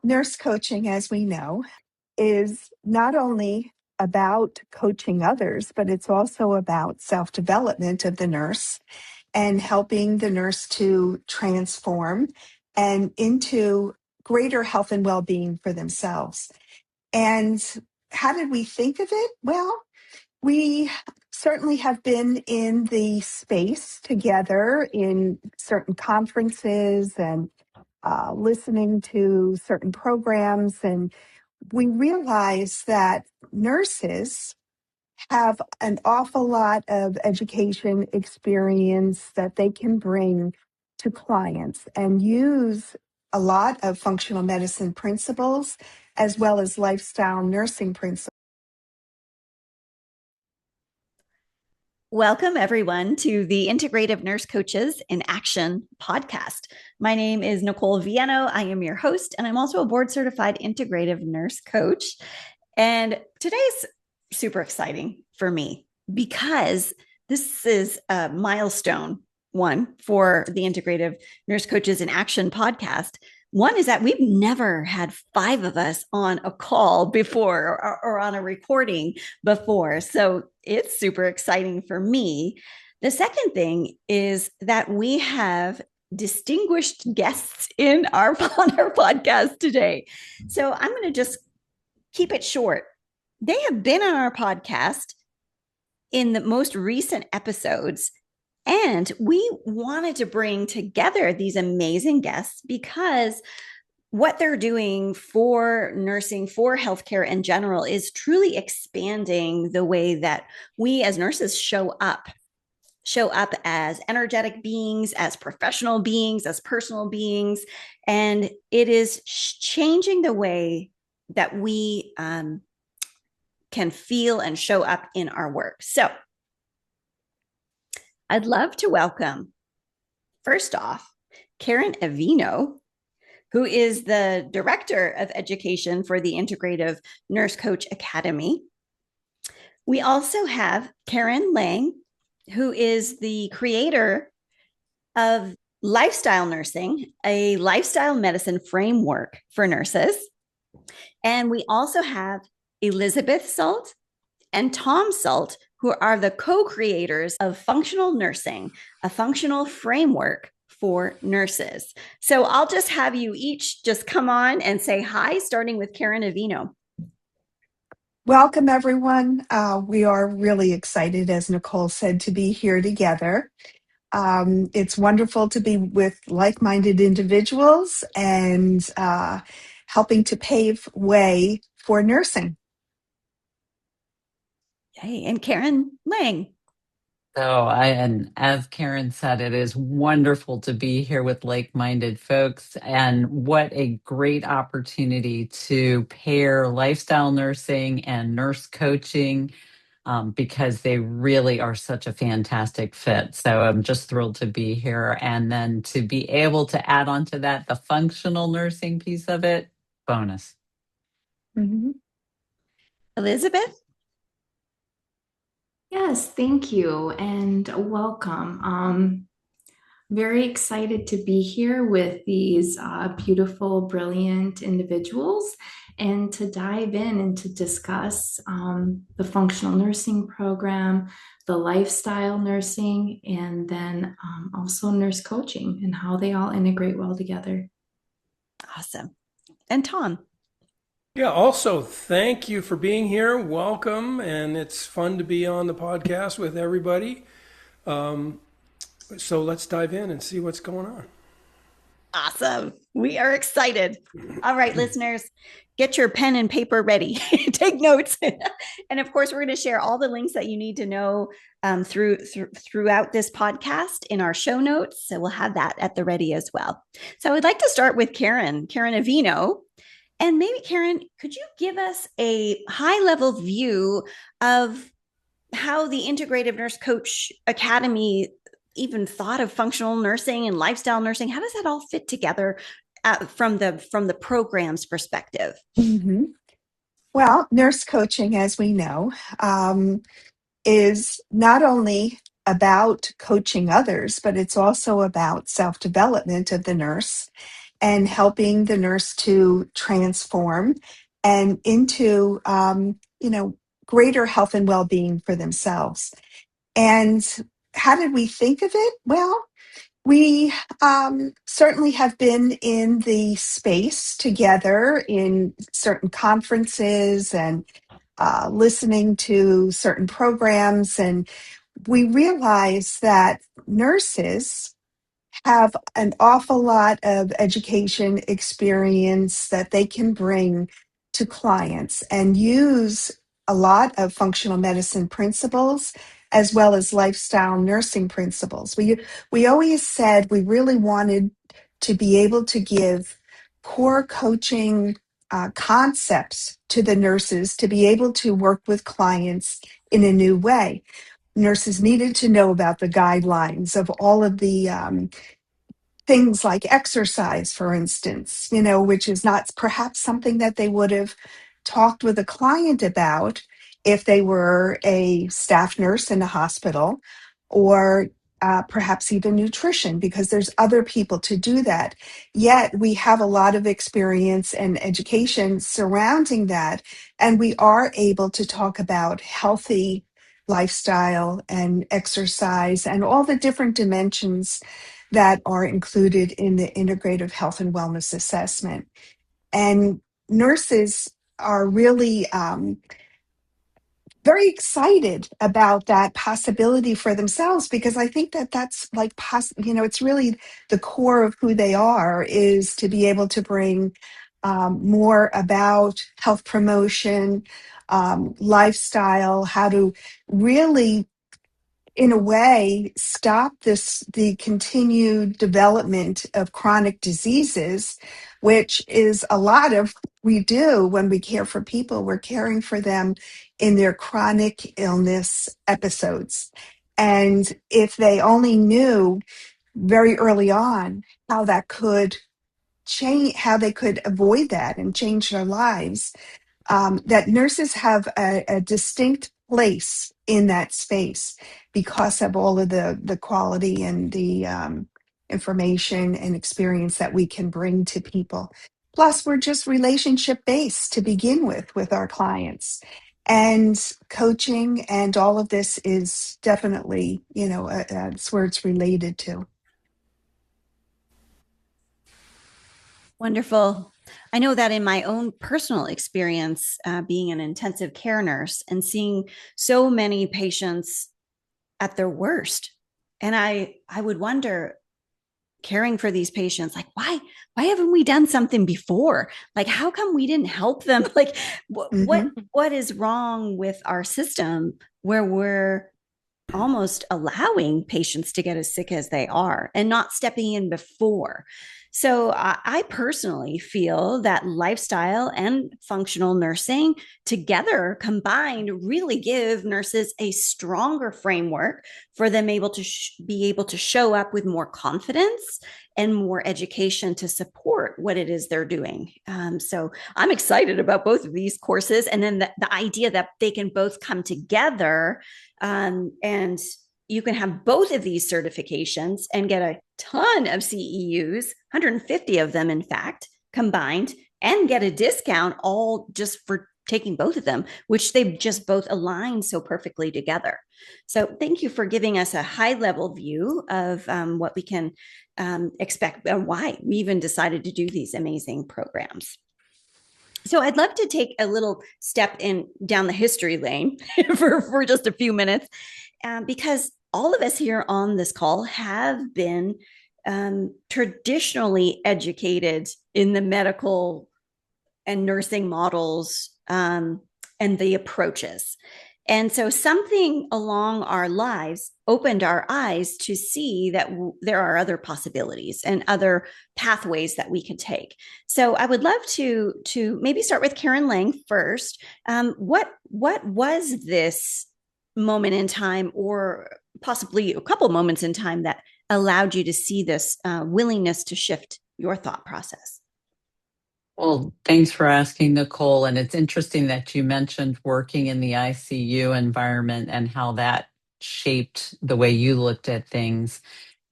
Nurse coaching, as we know, is not only about coaching others, but it's also about self-development of the nurse and helping the nurse to transform and into greater health and well-being for themselves. And how did we think of it? Well, we certainly have been in the space together in certain conferences and listening to certain programs. And we realize that nurses have an awful lot of education experience that they can bring to clients and use a lot of functional medicine principles as well as lifestyle nursing principles. Welcome, everyone, to the Integrative Nurse Coaches in Action podcast. My name is Nicole Viano. I am your host, and I'm also a board-certified integrative nurse coach. And today's super exciting for me because this is a milestone one for the Integrative Nurse Coaches in Action podcast. One is that we've never had 5 of us on a call before or on a recording before. So it's super exciting for me. The second thing is that we have distinguished guests on our podcast today. So I'm going to just keep it short. They have been on our podcast in the most recent episodes. And we wanted to bring together these amazing guests because what they're doing for nursing, for healthcare in general, is truly expanding the way that we as nurses show up as energetic beings, as professional beings, as personal beings. And it is changing the way that we can feel and show up in our work. So I'd love to welcome, first off, Karen Avino, who is the Director of Education for the Integrative Nurse Coach Academy. We also have Karen Laing, who is the creator of Lifestyle Nursing, a lifestyle medicine framework for nurses. And we also have Elizabeth Sult and Tom Sult, who are the co-creators of Functional Nursing, a functional framework for nurses. So I'll just have you each just come on and say hi, starting with Karen Avino. Welcome, everyone. We are really excited, as Nicole said, to be here together. It's wonderful to be with like-minded individuals and helping to pave way for nursing. Hey, and Karen Laing. And as Karen said, it is wonderful to be here with like-minded folks, and what a great opportunity to pair lifestyle nursing and nurse coaching, because they really are such a fantastic fit. So I'm just thrilled to be here, and then to be able to add on to that the functional nursing piece of it, bonus. Mm-hmm. Elizabeth? Yes, thank you and welcome. Very excited to be here with these beautiful, brilliant individuals and to dive in and to discuss the functional nursing program, the lifestyle nursing, and then also nurse coaching and how they all integrate well together. Awesome. And Tom? Yeah, also, thank you for being here. Welcome, and it's fun to be on the podcast with everybody. So let's dive in and see what's going on. Awesome. We are excited. All right, listeners, get your pen and paper ready. Take notes. And of course, we're going to share all the links that you need to know throughout this podcast in our show notes. So we'll have that at the ready as well. So I'd like to start with Karen Avino. And maybe, Karen, could you give us a high-level view of how the Integrative Nurse Coach Academy even thought of functional nursing and lifestyle nursing? How does that all fit together from the program's perspective? Mm-hmm. Well, nurse coaching, as we know, is not only about coaching others, but it's also about self-development of the nurse and helping the nurse to transform and into, greater health and well-being for themselves. And how did we think of it? Well, we certainly have been in the space together in certain conferences and listening to certain programs. And we realize that nurses have an awful lot of education experience that they can bring to clients and use a lot of functional medicine principles as well as lifestyle nursing principles. We always said we really wanted to be able to give core coaching concepts to the nurses to be able to work with clients in a new way. Nurses needed to know about the guidelines of all of the things like exercise, for instance, which is not perhaps something that they would have talked with a client about if they were a staff nurse in a hospital, or perhaps even nutrition, because there's other people to do that. Yet we have a lot of experience and education surrounding that, and we are able to talk about healthy lifestyle and exercise and all the different dimensions that are included in the integrative health and wellness assessment. And nurses are really very excited about that possibility for themselves, because I think that that's like, it's really the core of who they are, is to be able to bring more about health promotion, lifestyle, how to really, in a way, stop the continued development of chronic diseases, which is a lot of we do when we care for people. We're caring for them in their chronic illness episodes. And if they only knew very early on how that could change, how they could avoid that and change their lives, that nurses have a distinct place in that space because of all of the quality and the information and experience that we can bring to people. Plus, we're just relationship based to begin with our clients. And coaching and all of this is definitely, it's where it's related to. Wonderful. I know that in my own personal experience, being an intensive care nurse and seeing so many patients at their worst, and I would wonder, caring for these patients, like, why haven't we done something before? Like, how come we didn't help them? Like, what is wrong with our system where we're almost allowing patients to get as sick as they are and not stepping in before? So I personally feel that lifestyle and functional nursing together combined really give nurses a stronger framework for them able to be able to show up with more confidence and more education to support what it is they're doing. So I'm excited about both of these courses, and then the idea that they can both come together, and you can have both of these certifications and get a ton of CEUs, 150 of them, in fact, combined, and get a discount all just for taking both of them, which they've just both aligned so perfectly together. So thank you for giving us a high level view of what we can expect and why we even decided to do these amazing programs. So I'd love to take a little step down the history lane for just a few minutes, because all of us here on this call have been traditionally educated in the medical and nursing models and the approaches. And so something along our lives opened our eyes to see that there are other possibilities and other pathways that we can take. So I would love to maybe start with Karen Laing first. What was this moment in time, or possibly a couple moments in time, that allowed you to see this willingness to shift your thought process? Well, thanks for asking, Nicole. And it's interesting that you mentioned working in the ICU environment and how that shaped the way you looked at things,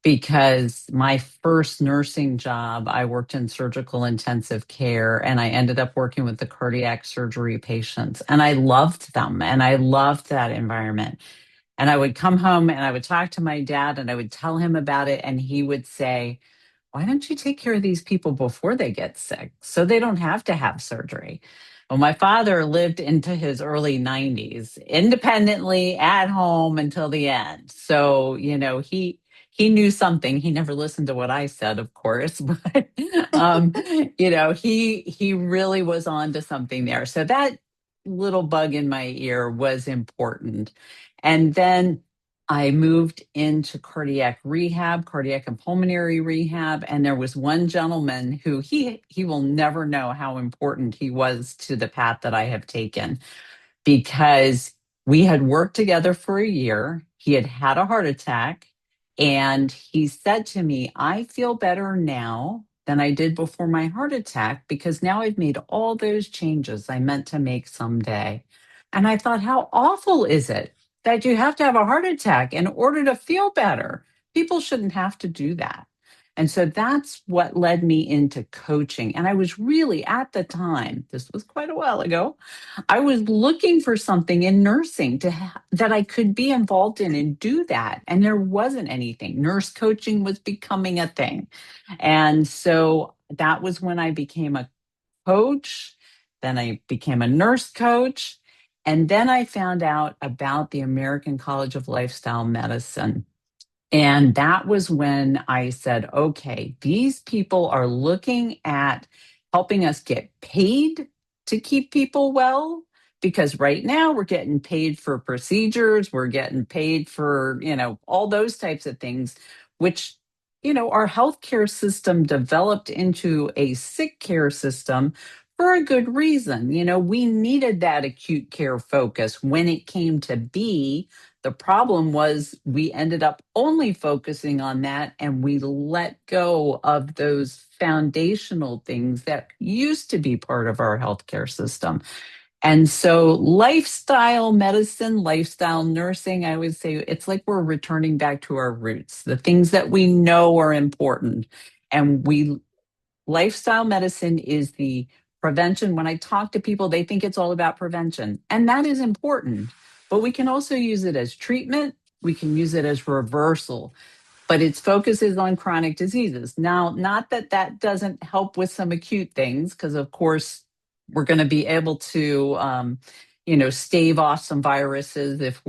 because my first nursing job, I worked in surgical intensive care and I ended up working with the cardiac surgery patients. And I loved them and I loved that environment. And I would come home and I would talk to my dad and I would tell him about it. And he would say, why don't you take care of these people before they get sick so they don't have to have surgery? Well, my father lived into his early 90s independently at home until the end. So, he knew something. He never listened to what I said, of course, but he really was on to something there. So that little bug in my ear was important. And then I moved into cardiac rehab, cardiac and pulmonary rehab, and there was one gentleman who he will never know how important he was to the path that I have taken because we had worked together for a year. He had had a heart attack, and he said to me, "I feel better now than I did before my heart attack because now I've made all those changes I meant to make someday." And I thought, how awful is it that you have to have a heart attack in order to feel better? People shouldn't have to do that. And so that's what led me into coaching. And I was really, at the time, this was quite a while ago, I was looking for something in nursing that I could be involved in and do that. And there wasn't anything. Nurse coaching was becoming a thing. And so that was when I became a coach. Then I became a nurse coach. And then I found out about the American College of Lifestyle Medicine. And that was when I said, okay, these people are looking at helping us get paid to keep people well. Because right now we're getting paid for procedures, we're getting paid for, all those types of things, which, our healthcare system developed into a sick care system for a good reason. We needed that acute care focus when it came to be. The problem was we ended up only focusing on that and we let go of those foundational things that used to be part of our healthcare system. And so lifestyle medicine, lifestyle nursing, I would say it's like we're returning back to our roots, the things that we know are important. And lifestyle medicine is the prevention. When I talk to people, they think it's all about prevention, and that is important. But we can also use it as treatment. We can use it as reversal, but its focus is on chronic diseases. Now, not that that doesn't help with some acute things, because of course we're going to be able to, stave off some viruses if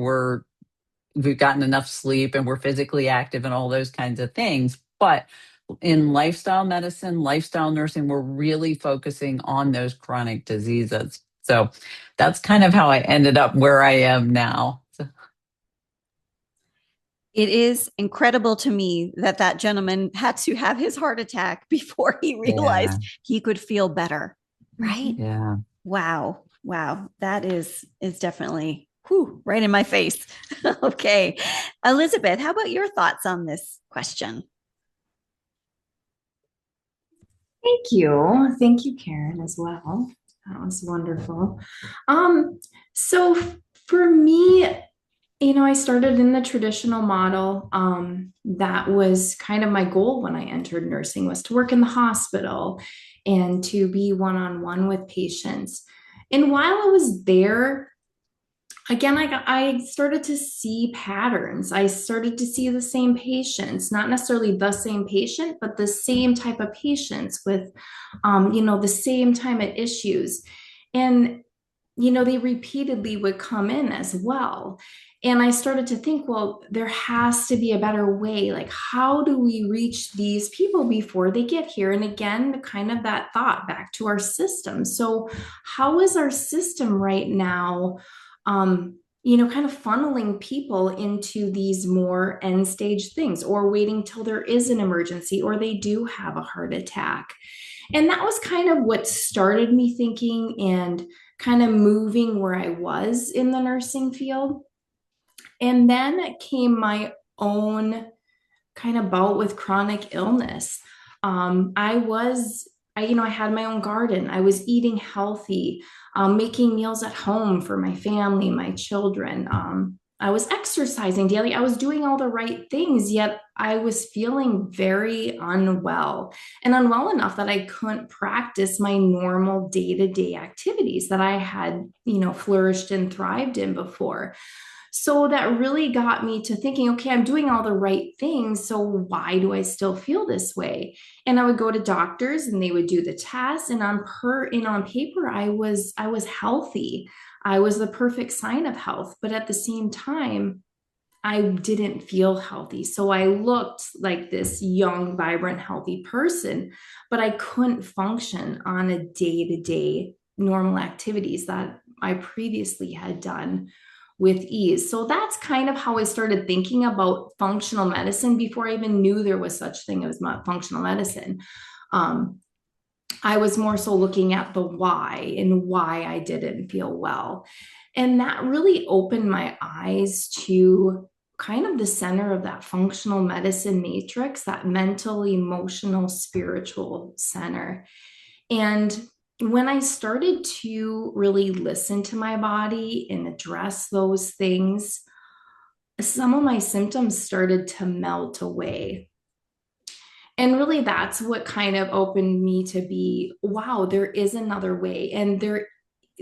we've gotten enough sleep and we're physically active and all those kinds of things. But in lifestyle medicine, lifestyle nursing, we're really focusing on those chronic diseases. So that's kind of how I ended up where I am now. So. It is incredible to me that gentleman had to have his heart attack before he realized he could feel better. Right? Yeah. Wow. That is definitely right in my face. Okay. Elizabeth, how about your thoughts on this question? Thank you. Thank you, Karen, as well. That was wonderful. So for me, I started in the traditional model. That was kind of my goal when I entered nursing, was to work in the hospital and to be one-on-one with patients. And while I was there, again, I started to see patterns. I started to see the same patients, not necessarily the same patient, but the same type of patients with, the same type of issues. And, they repeatedly would come in as well. And I started to think, well, there has to be a better way. Like, how do we reach these people before they get here? And again, kind of that thought back to our system. So how is our system right now, kind of funneling people into these more end stage things, or waiting till there is an emergency or they do have a heart attack? And that was kind of what started me thinking and kind of moving where I was in the nursing field. And then came my own kind of bout with chronic illness. I had my own garden. I was eating healthy, making meals at home for my family, my children. I was exercising daily. I was doing all the right things, yet I was feeling very unwell, and unwell enough that I couldn't practice my normal day-to-day activities that I had, flourished and thrived in before. So that really got me to thinking, okay, I'm doing all the right things. So why do I still feel this way? And I would go to doctors and they would do the tests, and on paper, I was healthy. I was the perfect sign of health. But at the same time, I didn't feel healthy. So I looked like this young, vibrant, healthy person, but I couldn't function on a day-to-day normal activities that I previously had done with ease. So that's kind of how I started thinking about functional medicine before I even knew there was such thing as functional medicine. Um, I was more so looking at the why and why I didn't feel well. And that really opened my eyes to kind of the center of that functional medicine matrix, that mental, emotional, spiritual center. And when I started to really listen to my body and address those things, some of my symptoms started to melt away. And really, that's what kind of opened me to be, wow, there is another way. And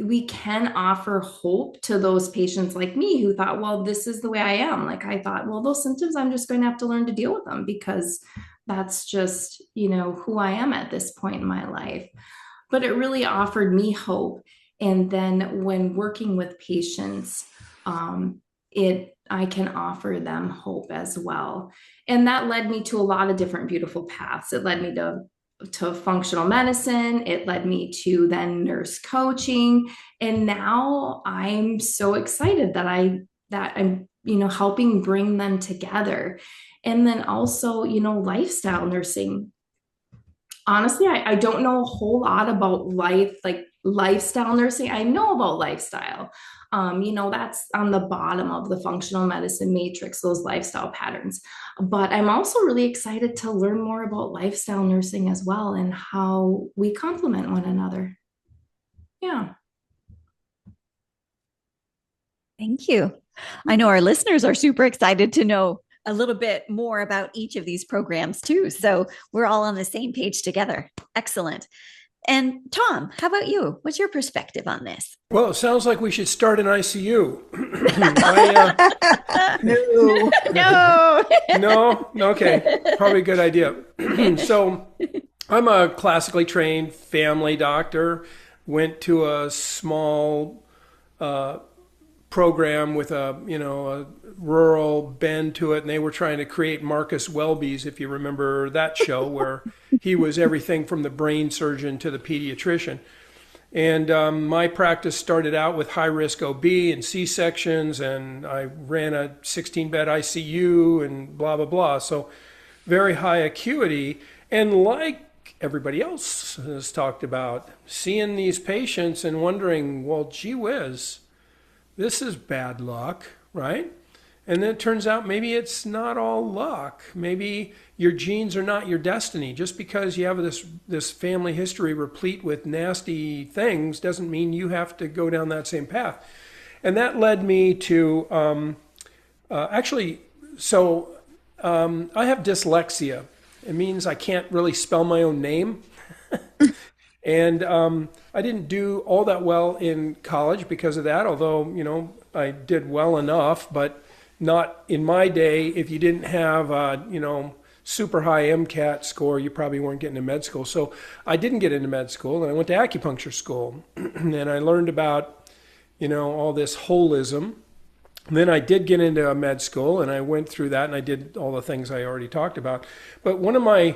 we can offer hope to those patients like me who thought, well, this is the way I am. Like I thought, well, those symptoms, I'm just going to have to learn to deal with them because that's just, who I am at this point in my life. But it really offered me hope. And then when working with patients, I can offer them hope as well. And that led me to a lot of different beautiful paths. It led me to functional medicine. It led me to then nurse coaching. And now I'm so excited that I'm, helping bring them together. And then also, lifestyle nursing. Honestly, I don't know a whole lot about lifestyle nursing. I know about lifestyle. That's on the bottom of the functional medicine matrix, those lifestyle patterns. But I'm also really excited to learn more about lifestyle nursing as well and how we complement one another. Yeah. Thank you. I know our listeners are super excited to know a little bit more about each of these programs too. So we're all on the same page together. Excellent. And Tom, how about you? What's your perspective on this? Well, it sounds like we should start an ICU. No. No? Okay. Probably a good idea. So I'm a classically trained family doctor, went to a small program with a rural bend to it, and they were trying to create Marcus Welby's, if you remember that show, where he was everything from the brain surgeon to the pediatrician. And my practice started out with high-risk OB and C-sections, and I ran a 16-bed ICU and blah, blah, blah. So very high acuity. And like everybody else has talked about, seeing these patients and wondering, well, gee whiz, this is bad luck, right? And then it turns out maybe it's not all luck. Maybe your genes are not your destiny. Just because you have this family history replete with nasty things doesn't mean you have to go down that same path. And that led me to I have dyslexia. It means I can't really spell my own name. And I didn't do all that well in college because of that, although, I did well enough, but not in my day. If you didn't have, super high MCAT score, you probably weren't getting into med school. So I didn't get into med school, and I went to acupuncture school, and I learned about, all this holism. And then I did get into med school, and I went through that, and I did all the things I already talked about. But one of my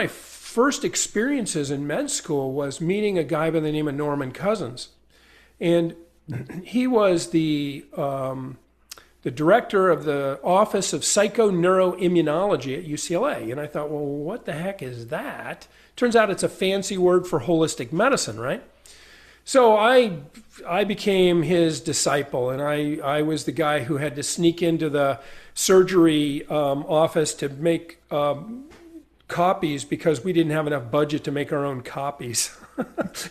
first experiences in med school was meeting a guy by the name of Norman Cousins. And he was the director of the Office of Psychoneuroimmunology at UCLA. And I thought, well, what the heck is that? Turns out it's a fancy word for holistic medicine, right? So I became his disciple, and I was the guy who had to sneak into the surgery office to make copies because we didn't have enough budget to make our own copies,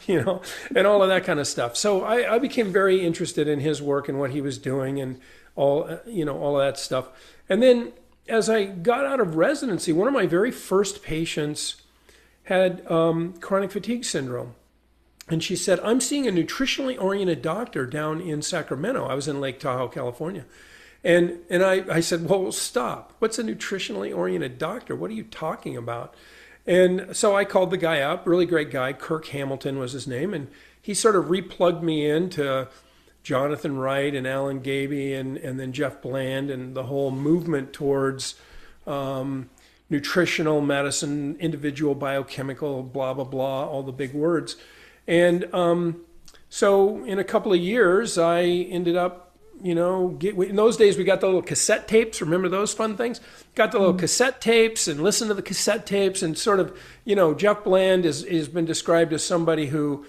and all of that kind of stuff. So I became very interested in his work and what he was doing, and all of that stuff. And then as I got out of residency, one of my very first patients had chronic fatigue syndrome. And she said, I'm seeing a nutritionally oriented doctor down in Sacramento. I was in Lake Tahoe, California. And I said, well, stop. What's a nutritionally oriented doctor? What are you talking about? And so I called the guy up, really great guy. Kirk Hamilton was his name. And he sort of replugged me into Jonathan Wright and Alan Gaby and then Jeff Bland and the whole movement towards nutritional medicine, individual biochemical, blah, blah, blah, all the big words. And so in a couple of years, I ended up, in those days we got the little cassette tapes. Remember those fun things? Got the little cassette tapes and listened to the cassette tapes and sort of, Jeff Bland has been described as somebody who,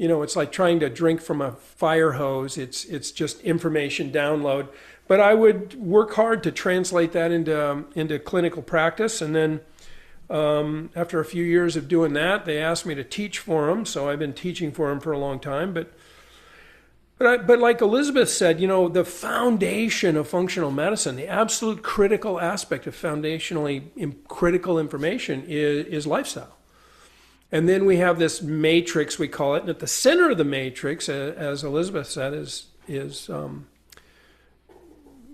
it's like trying to drink from a fire hose. It's just information download. But I would work hard to translate that into clinical practice. And then after a few years of doing that, they asked me to teach for them. So I've been teaching for them for a long time. But like Elizabeth said, the foundation of functional medicine, the absolute critical aspect of foundationally critical information is lifestyle. And then we have this matrix, we call it. And at the center of the matrix, as Elizabeth said, is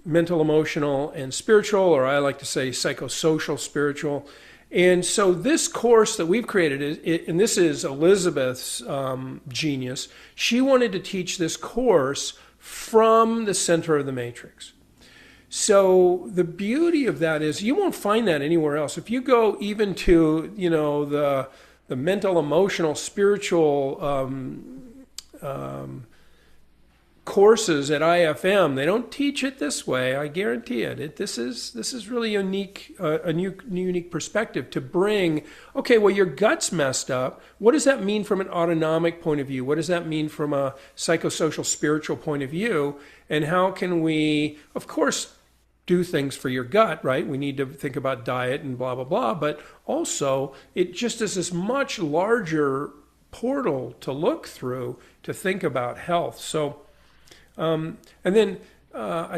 mental, emotional, and spiritual, or I like to say psychosocial, spiritual. And so this course that we've created, and this is Elizabeth's genius, she wanted to teach this course from the center of the matrix. So the beauty of that is you won't find that anywhere else. If you go even to, the mental, emotional, spiritual courses at IFM, they don't teach it this way. I guarantee it. This is really unique, a unique perspective to bring. Okay, well, your gut's messed up. What does that mean from an autonomic point of view? What does that mean from a psychosocial, spiritual point of view? And how can we, of course, do things for your gut, right? We need to think about diet and blah, blah, blah. But also, it just is this much larger portal to look through to think about health. So, and then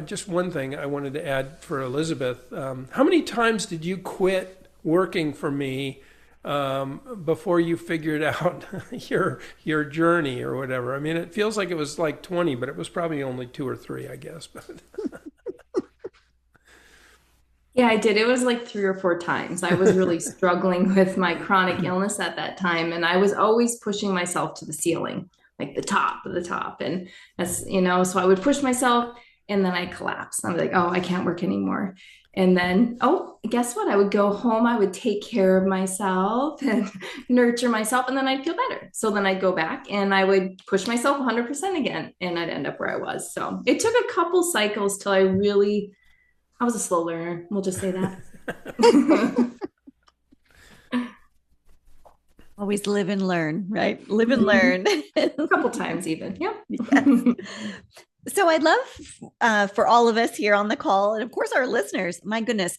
just one thing I wanted to add for Elizabeth. How many times did you quit working for me before you figured out your journey or whatever? I mean, it feels like it was like 20, but it was probably only 2 or 3, I guess. Yeah, I did. It was like 3 or 4 times. I was really struggling with my chronic illness at that time. And I was always pushing myself to the ceiling, like the top of the top. And that's, so I would push myself and then I collapsed. I'm like, oh, I can't work anymore. And then, oh, guess what? I would go home. I would take care of myself and nurture myself. And then I'd feel better. So then I'd go back and I would push myself 100% again. And I'd end up where I was. So it took a couple cycles till I was a slow learner. We'll just say that. Always live and learn, right? Live and learn. A couple times even. Yeah. Yes. So I'd love for all of us here on the call, and of course our listeners, my goodness,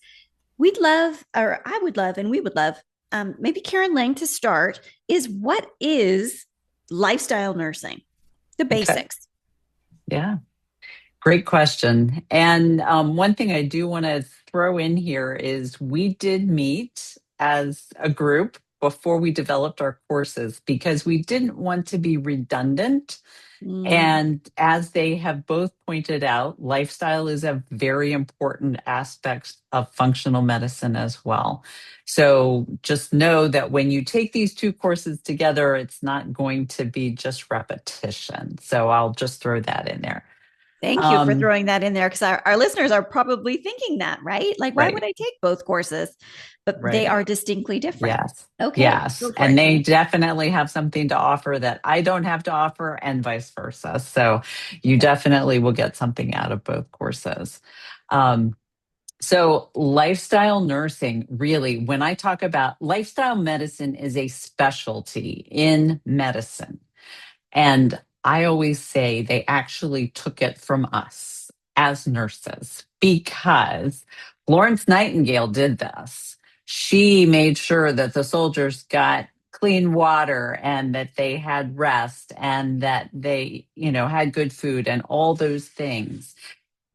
I would love, and we would love, maybe Karen Laing to start, what is lifestyle nursing? The basics. Okay. Yeah. Great question. And one thing I do want to throw in here is we did meet as a group before we developed our courses because we didn't want to be redundant. And as they have both pointed out, lifestyle is a very important aspect of functional medicine as well. So just know that when you take these 2 courses together, it's not going to be just repetition. So I'll just throw that in there. Thank you for throwing that in there because our listeners are probably thinking that, right? Like, why would I take both courses? But they are distinctly different. Yes. Okay. Yes. And they definitely have something to offer that I don't have to offer and vice versa. So you definitely will get something out of both courses. So lifestyle nursing, really, when I talk about lifestyle medicine is a specialty in medicine. And I always say they actually took it from us as nurses because Florence Nightingale did this. She made sure that the soldiers got clean water and that they had rest and that they, had good food and all those things.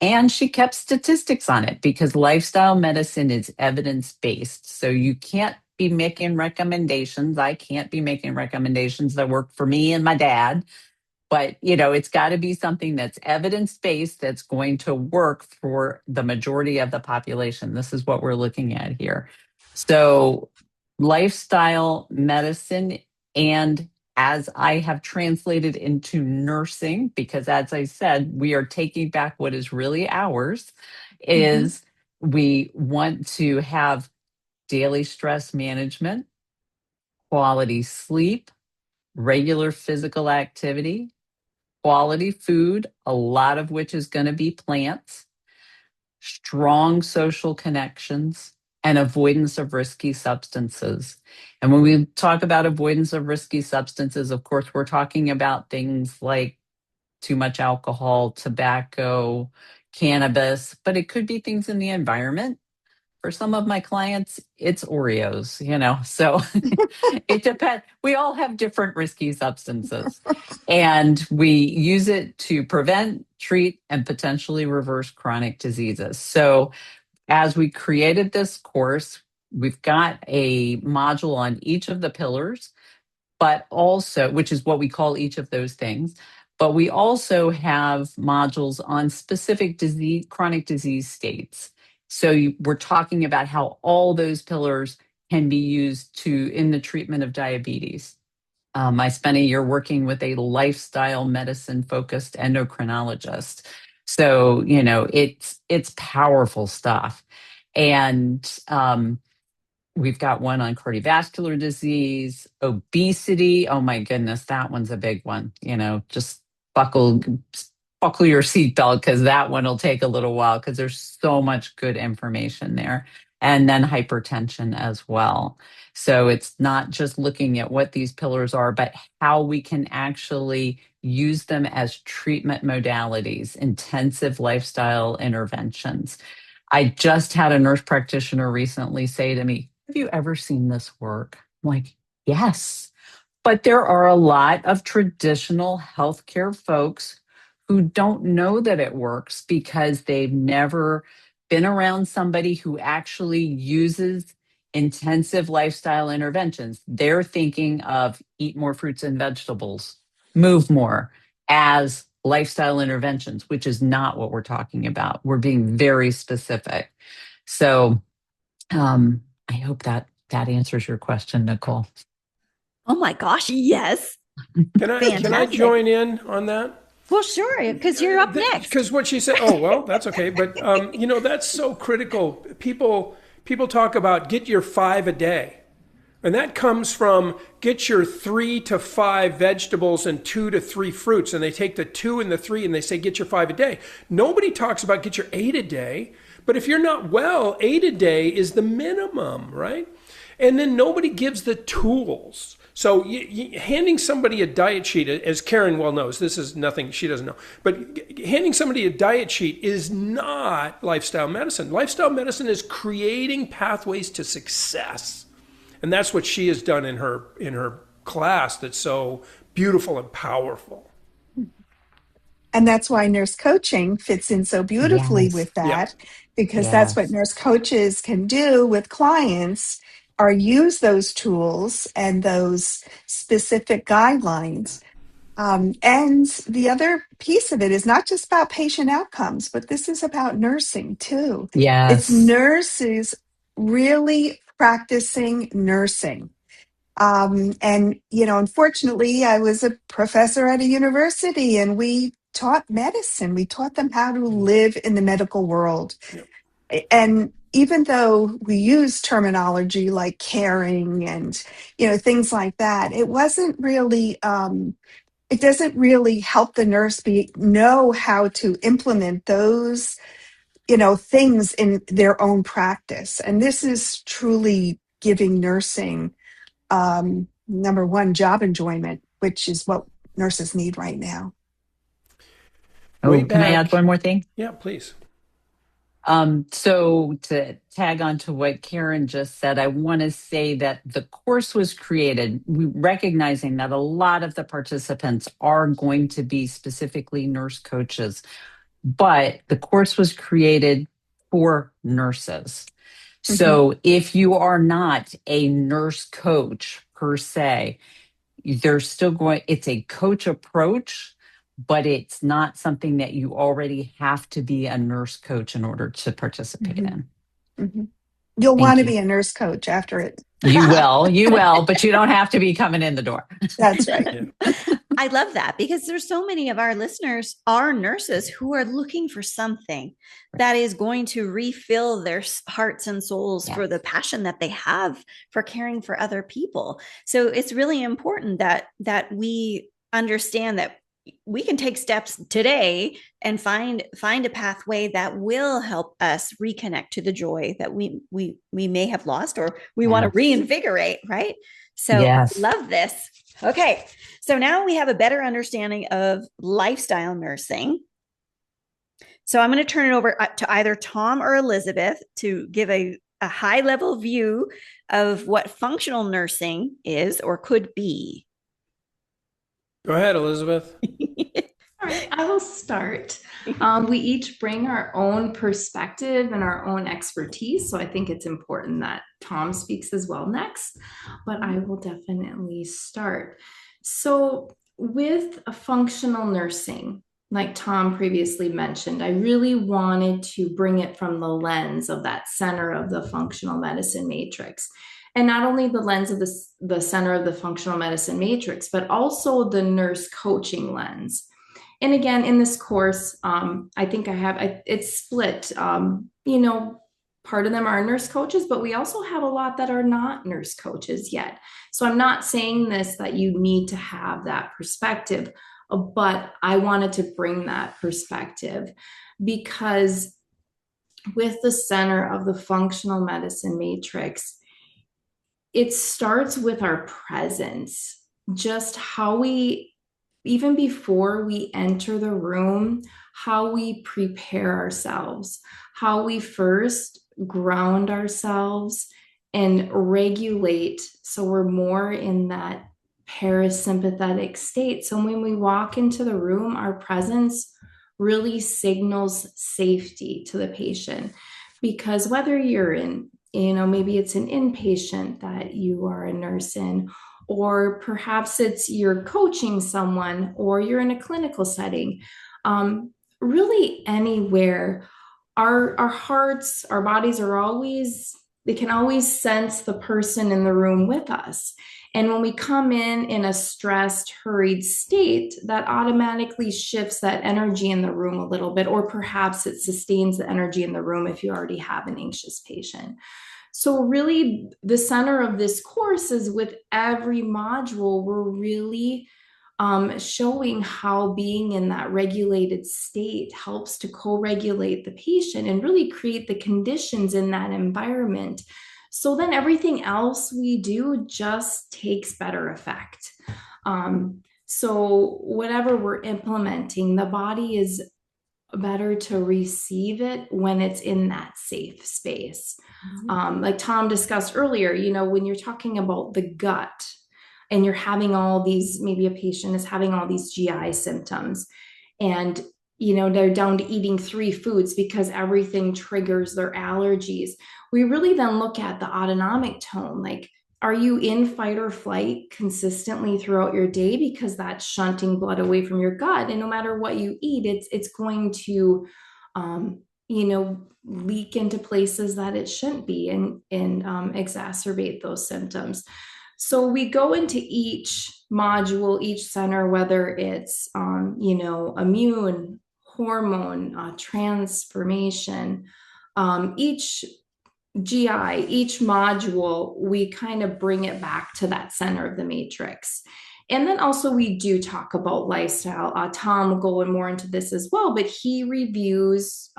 And she kept statistics on it because lifestyle medicine is evidence-based. So you can't be making recommendations. I can't be making recommendations that work for me and my dad. But, it's got to be something that's evidence-based that's going to work for the majority of the population. This is what we're looking at here. So lifestyle medicine, and as I have translated into nursing, because as I said, we are taking back what is really ours, is we want to have daily stress management, quality sleep, regular physical activity, quality food, a lot of which is going to be plants, strong social connections, and avoidance of risky substances. And when we talk about avoidance of risky substances, of course, we're talking about things like too much alcohol, tobacco, cannabis, but it could be things in the environment. For some of my clients, it's Oreos, so it depends. We all have different risky substances, and we use it to prevent, treat, and potentially reverse chronic diseases. So as we created this course, we've got a module on each of the pillars, but also, which is what we call each of those things. But we also have modules on specific chronic disease states. So we're talking about how all those pillars can be used in the treatment of diabetes. I spent a year working with a lifestyle medicine focused endocrinologist. So, it's powerful stuff. And we've got one on cardiovascular disease, obesity. Oh my goodness, that one's a big one. Just buckle your seatbelt because that one will take a little while because there's so much good information there. And then hypertension as well. So it's not just looking at what these pillars are, but how we can actually use them as treatment modalities, intensive lifestyle interventions. I just had a nurse practitioner recently say to me, "Have you ever seen this work?" I'm like, yes. But there are a lot of traditional healthcare folks who don't know that it works because they've never been around somebody who actually uses intensive lifestyle interventions. They're thinking of eat more fruits and vegetables, move more as lifestyle interventions, which is not what we're talking about. We're being very specific. So I hope that answers your question, Nicole. Oh my gosh, yes. Can I join in on that? Well, sure, because you're up next. Because what she said, oh, well, that's okay. But, that's so critical. People talk about get your 5 a day. And that comes from get your 3 to 5 vegetables and 2 to 3 fruits. And they take the 2 and the 3 and they say get your 5 a day. Nobody talks about get your 8 a day. But if you're not well, 8 a day is the minimum, right? And then nobody gives the tools. So handing somebody a diet sheet, as Karen well knows, this is nothing she doesn't know, but handing somebody a diet sheet is not lifestyle medicine. Lifestyle medicine is creating pathways to success. And that's what she has done in her class that's so beautiful and powerful. And that's why nurse coaching fits in so beautifully with that, because that's what nurse coaches can do with clients, or use those tools and those specific guidelines. And the other piece of it is not just about patient outcomes, but this is about nursing too. Yes. It's nurses really practicing nursing. And, unfortunately, I was a professor at a university and we taught medicine. We taught them how to live in the medical world. Yep. And even though we use terminology like caring and, things like that, it wasn't really, it doesn't really help the nurse know how to implement those, things in their own practice. And this is truly giving nursing, number one, job enjoyment, which is what nurses need right now. Can I add one more thing? Yeah, please. So to tag on to what Karen just said, I want to say that the course was created recognizing that a lot of the participants are going to be specifically nurse coaches. but the course was created for nurses. Mhm. So if you are not a nurse coach per se, there's still going, it's a coach approach, but it's not something that you already have to be a nurse coach in order to participate Mhm. in. Mhm. You'll want Thank to you. be a nurse coach after it. You will, but you don't have to be coming in the door. That's right. Yeah. I love that because there's so many of our listeners are nurses who are looking for something that is going to refill their hearts and souls for the passion that they have for caring for other people. So it's really important that we understand that we can take steps today and find a pathway that will help us reconnect to the joy that we may have lost or we want to reinvigorate, right? So Yes. love this. Okay. So now we have a better understanding of lifestyle nursing. So I'm going to turn it over to either Tom or Elizabeth to give a high level view of what functional nursing is or could be. Go ahead, Elizabeth. All right, I will start. We each bring our own perspective and our own expertise. So I think it's important that Tom speaks as well next, but I will definitely start. So with a functional nursing, like Tom previously mentioned, I really wanted to bring it from the lens of that center of the functional medicine matrix. And not only the lens of the center of the functional medicine matrix, but also the nurse coaching lens. And again, in this course, I think it's split. Part of them are nurse coaches, but we also have a lot that are not nurse coaches yet. So I'm not saying this that you need to have that perspective, but I wanted to bring that perspective because with the center of the functional medicine matrix, it starts with our presence, just how we, even before we enter the room, how we prepare ourselves, how we first ground ourselves and regulate. So we're more in that parasympathetic state. So when we walk into the room, our presence really signals safety to the patient. Because whether you're in, maybe it's an inpatient that you are a nurse in, or perhaps it's you're coaching someone, or you're in a clinical setting, really anywhere, our hearts, our bodies are always, they can always sense the person in the room with us. And when we come in a stressed, hurried state, that automatically shifts that energy in the room a little bit, or perhaps it sustains the energy in the room if you already have an anxious patient. So really, the center of this course is with every module, we're really showing how being in that regulated state helps to co-regulate the patient and really create the conditions in that environment. So then everything else we do just takes better effect. So whatever we're implementing, the body is better to receive it when it's in that safe space. Like Tom discussed earlier, when you're talking about the gut and you're having all these, maybe a patient is having all these GI symptoms and they're down to eating 3 foods because everything triggers their allergies. We really then look at the autonomic tone, like, are you in fight or flight consistently throughout your day? Because that's shunting blood away from your gut. And no matter what you eat, it's going to, leak into places that it shouldn't be and exacerbate those symptoms. So we go into each module, each center, whether it's, immune, hormone, transformation, each GI, each module, we kind of bring it back to that center of the matrix. And then also we do talk about lifestyle. Tom will go in more into this as well, but he reviews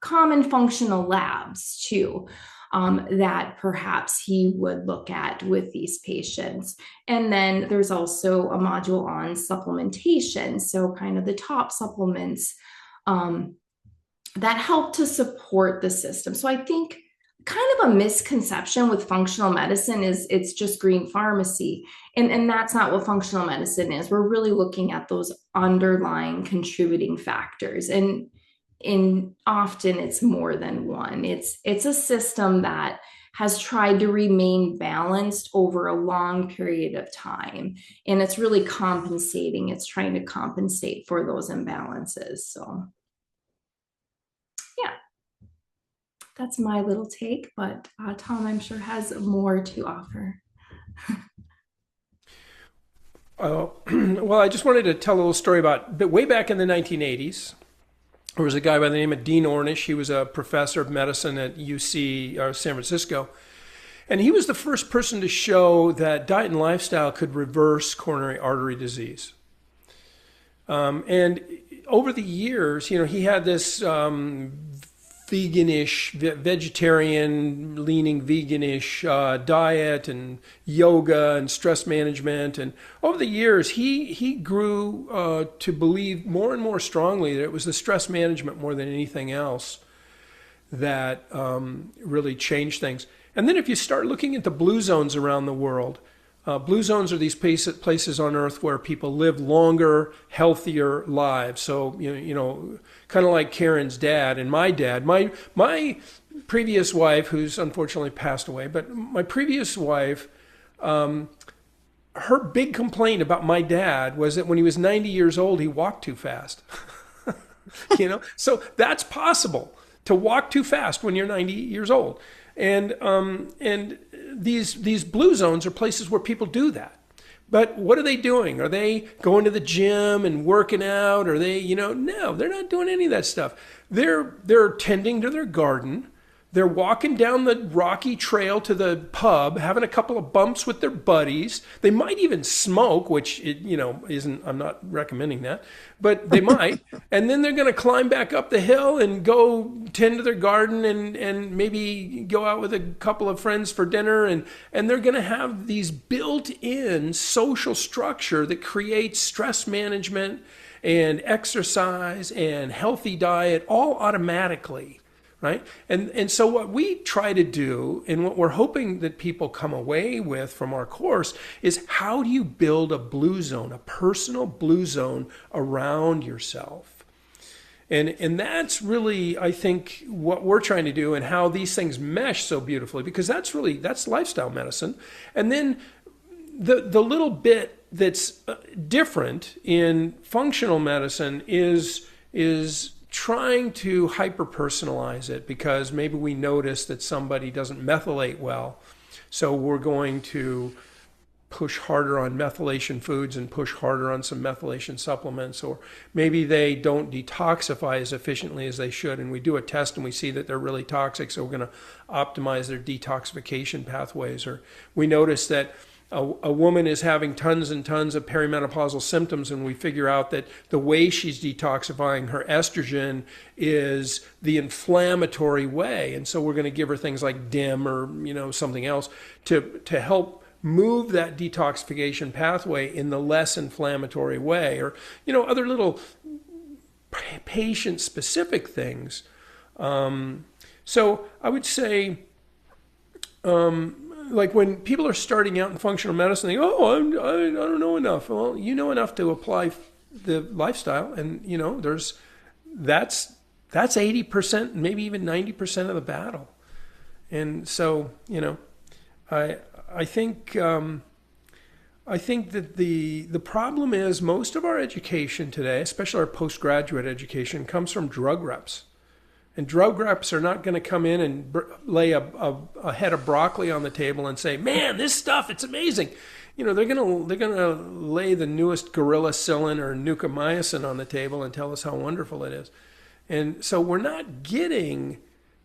common functional labs too, that perhaps he would look at with these patients. And then there's also a module on supplementation. So kind of the top supplements that help to support the system. So I think kind of a misconception with functional medicine is it's just green pharmacy. And that's not what functional medicine is. We're really looking at those underlying contributing factors. And often it's more than one. It's a system that has tried to remain balanced over a long period of time. And it's really compensating. It's trying to compensate for those imbalances. So yeah, that's my little take, but Tom, I'm sure, has more to offer. Well, I just wanted to tell a little story about, but way back in the 1980s, there was a guy by the name of Dean Ornish. He was a professor of medicine at UC San Francisco. And he was the first person to show that diet and lifestyle could reverse coronary artery disease. And over the years, he had this veganish, vegetarian leaning veganish diet and yoga and stress management. And over the years, he grew to believe more and more strongly that it was the stress management more than anything else that really changed things. And then if you start looking at the blue zones around the world, blue zones are these places on Earth where people live longer, healthier lives. So, kind of like Karen's dad and my dad. My previous wife, who's unfortunately passed away, but my previous wife, her big complaint about my dad was that when he was 90 years old, he walked too fast. So that's possible, to walk too fast when you're 90 years old. And these blue zones are places where people do that. But what are they doing? Are they going to the gym and working out? Are they, no, they're not doing any of that stuff. They're tending to their garden. They're walking down the rocky trail to the pub, having a couple of bumps with their buddies. They might even smoke, which isn't. I'm not recommending that, but they might. And then they're going to climb back up the hill and go tend to their garden and maybe go out with a couple of friends for dinner. And they're going to have these built-in social structure that creates stress management and exercise and healthy diet all automatically. Right? And so what we try to do, and what we're hoping that people come away with from our course, is how do you build a blue zone, a personal blue zone around yourself? And that's really, I think, what we're trying to do, and how these things mesh so beautifully, because that's lifestyle medicine. And then the little bit that's different in functional medicine is trying to hyper-personalize it, because maybe we notice that somebody doesn't methylate well. So we're going to push harder on methylation foods and push harder on some methylation supplements. Or maybe they don't detoxify as efficiently as they should, and we do a test and we see that they're really toxic, so we're going to optimize their detoxification pathways. Or we notice that a woman is having tons and tons of perimenopausal symptoms, and we figure out that the way she's detoxifying her estrogen is the inflammatory way. And so we're going to give her things like DIM or something else to help move that detoxification pathway in the less inflammatory way, or other little patient specific things. So I would say, like when people are starting out in functional medicine, they go, I don't know enough. Well, you know enough to apply the lifestyle, and that's 80%, maybe even 90% of the battle. And so I think that the problem is most of our education today, especially our postgraduate education, comes from drug reps. And drug reps are not going to come in and lay a head of broccoli on the table and say, "Man, this stuff, it's amazing." They're going to lay the newest gorillacillin or nucamycin on the table and tell us how wonderful it is. And so we're not getting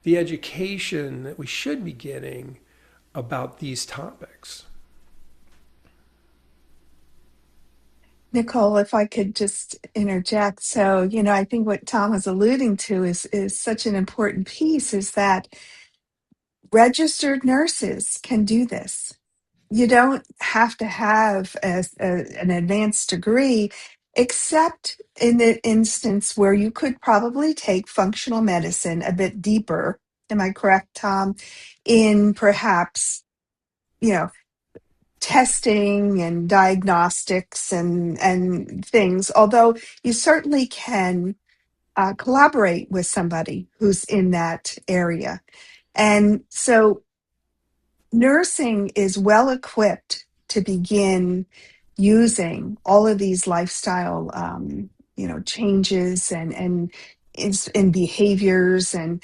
the education that we should be getting about these topics. Nicole, if I could just interject. So, I think what Tom was alluding to is such an important piece, is that registered nurses can do this. You don't have to have an advanced degree, except in the instance where you could probably take functional medicine a bit deeper. Am I correct, Tom? In perhaps, testing and diagnostics and things, although you certainly can collaborate with somebody who's in that area. And so nursing is well equipped to begin using all of these lifestyle, changes and behaviors and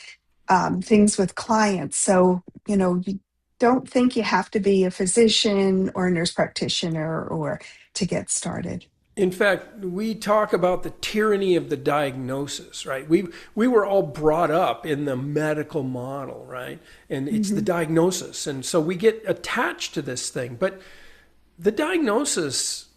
things with clients. So, you don't think you have to be a physician or a nurse practitioner or to get started. In fact, we talk about the tyranny of the diagnosis, right? We were all brought up in the medical model, right? And it's the diagnosis. And so we get attached to this thing. But the diagnosis,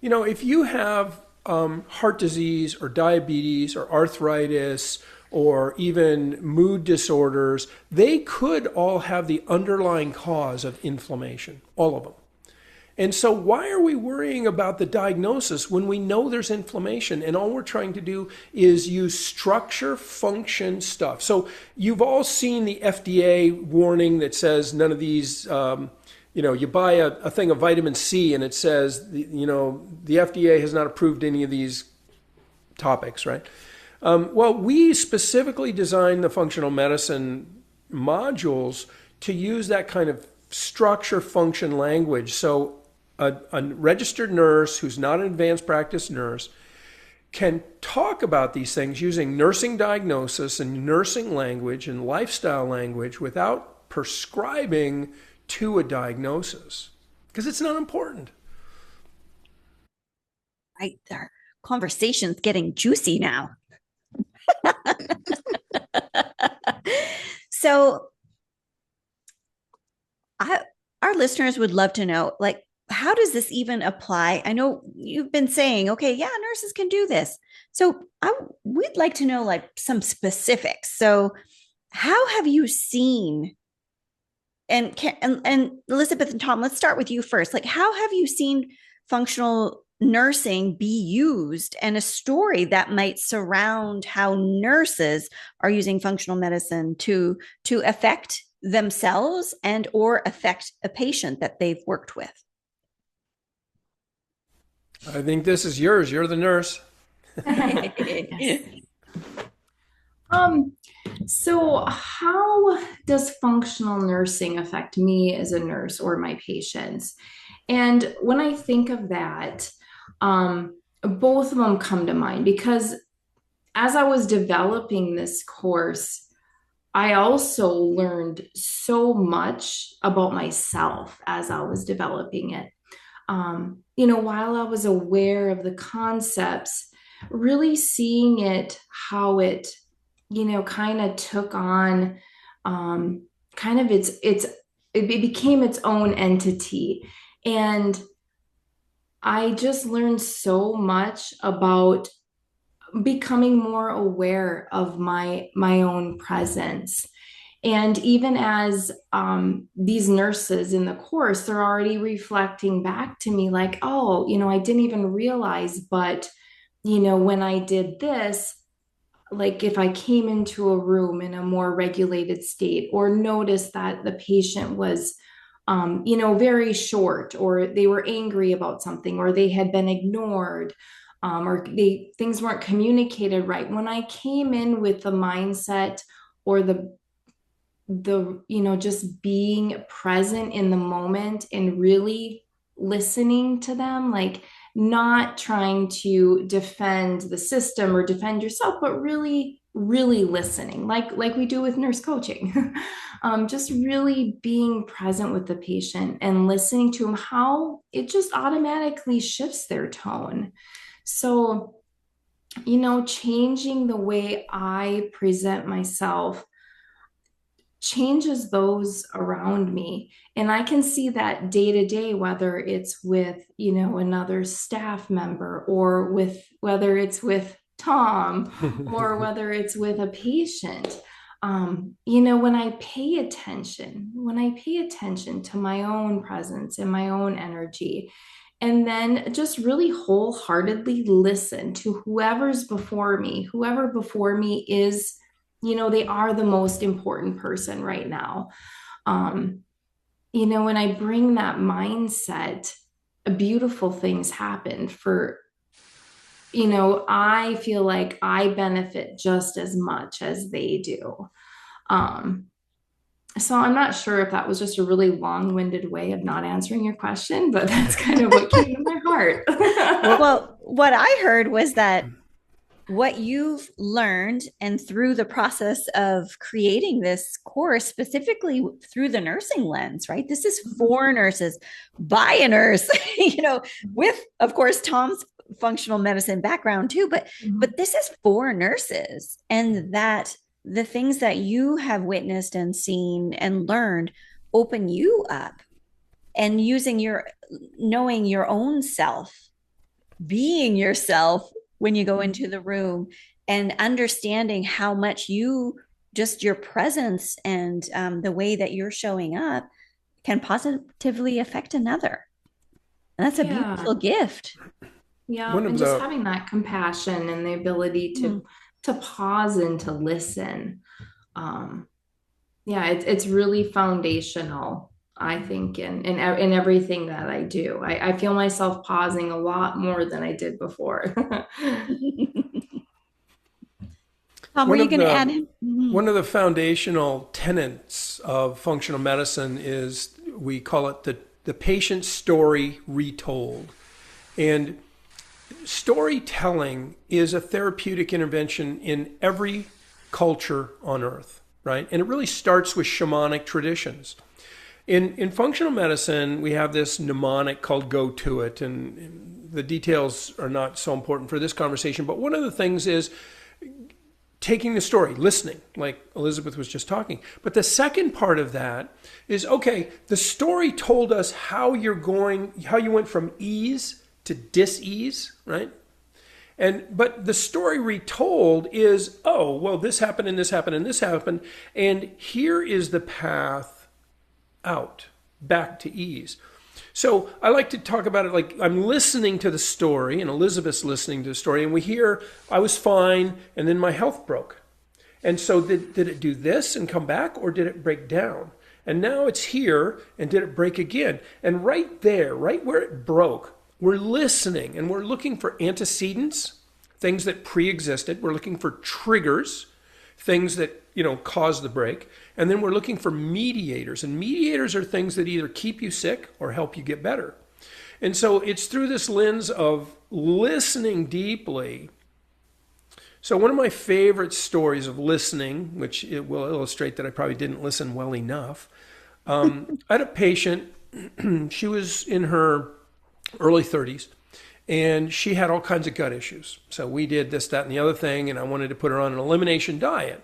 if you have heart disease or diabetes or arthritis or even mood disorders, they could all have the underlying cause of inflammation, all of them. And so why are we worrying about the diagnosis when we know there's inflammation and all we're trying to do is use structure function stuff? So you've all seen the FDA warning that says none of these, you buy a thing of vitamin C and it says, the FDA has not approved any of these topics, right? Well, we specifically designed the functional medicine modules to use that kind of structure function language. So a registered nurse who's not an advanced practice nurse can talk about these things using nursing diagnosis and nursing language and lifestyle language without prescribing to a diagnosis, because it's not important. Right. Our conversation's getting juicy now. So our listeners would love to know, how does this even apply? I know you've been saying, okay, yeah, nurses can do this. So we'd like to know some specifics. So how have you seen, and Elizabeth and Tom, let's start with you first. How have you seen functional nursing be used, and a story that might surround how nurses are using functional medicine to affect themselves and or affect a patient that they've worked with? I think this is yours. You're the nurse. So how does functional nursing affect me as a nurse or my patients? And when I think of that, both of them come to mind, because as I was developing this course, I also learned so much about myself as I was developing it. While I was aware of the concepts, really seeing it, how it, kind of took on, it became its own entity. And I just learned so much about becoming more aware of my own presence. And even as these nurses in the course, they're already reflecting back to me oh, I didn't even realize, but, when I did this, if I came into a room in a more regulated state, or noticed that the patient was, very short, or they were angry about something, or they had been ignored, or things weren't communicated right. When I came in with the mindset or the just being present in the moment and really listening to them, not trying to defend the system or defend yourself, but really listening, like we do with nurse coaching. Just really being present with the patient and listening to them, how it just automatically shifts their tone. So, changing the way I present myself changes those around me. And I can see that day to day, whether it's with, another staff member, or whether it's with Tom, or whether it's with a patient. When I pay attention to my own presence and my own energy, and then just really wholeheartedly listen to whoever before me is, they are the most important person right now. When I bring that mindset, beautiful things happen I feel like I benefit just as much as they do. Um, so I'm not sure if that was just a really long-winded way of not answering your question, but that's kind of what came to my heart. Well, what I heard was that what you've learned and through the process of creating this course, specifically through the nursing lens, right? This is for nurses by a nurse, with, of course, Tom's functional medicine background too, but this is for nurses, and that the things that you have witnessed and seen and learned open you up, and knowing your own self, being yourself when you go into the room, and understanding how much just your presence and the way that you're showing up can positively affect another. And that's a beautiful gift. Yeah, and just having that compassion and the ability to pause and to listen. It's really foundational, I think, in everything that I do. I feel myself pausing a lot more than I did before. Tom, were you going to add? One of the foundational tenets of functional medicine is, we call it the patient story retold. And storytelling is a therapeutic intervention in every culture on earth, right? And it really starts with shamanic traditions. In functional medicine, we have this mnemonic called "Go to it," and the details are not so important for this conversation. But one of the things is taking the story, listening, like Elizabeth was just talking. But the second part of that is, okay, the story told us how you went from ease to dis-ease, right? But the story retold is, oh, well, this happened and this happened and this happened, and here is the path out, back to ease. So I like to talk about it like I'm listening to the story, and Elizabeth's listening to the story, and we hear, I was fine, and then my health broke. And so did it do this and come back, or did it break down? And now it's here, and did it break again? And right there, right where it broke, we're listening, and we're looking for antecedents, things that pre-existed. We're looking for triggers, things that cause the break. And then we're looking for mediators. And mediators are things that either keep you sick or help you get better. And so it's through this lens of listening deeply. So one of my favorite stories of listening, which it will illustrate that I probably didn't listen well enough. I had a patient, she was in her early 30s, and she had all kinds of gut issues. So we did this, that, and the other thing, and I wanted to put her on an elimination diet.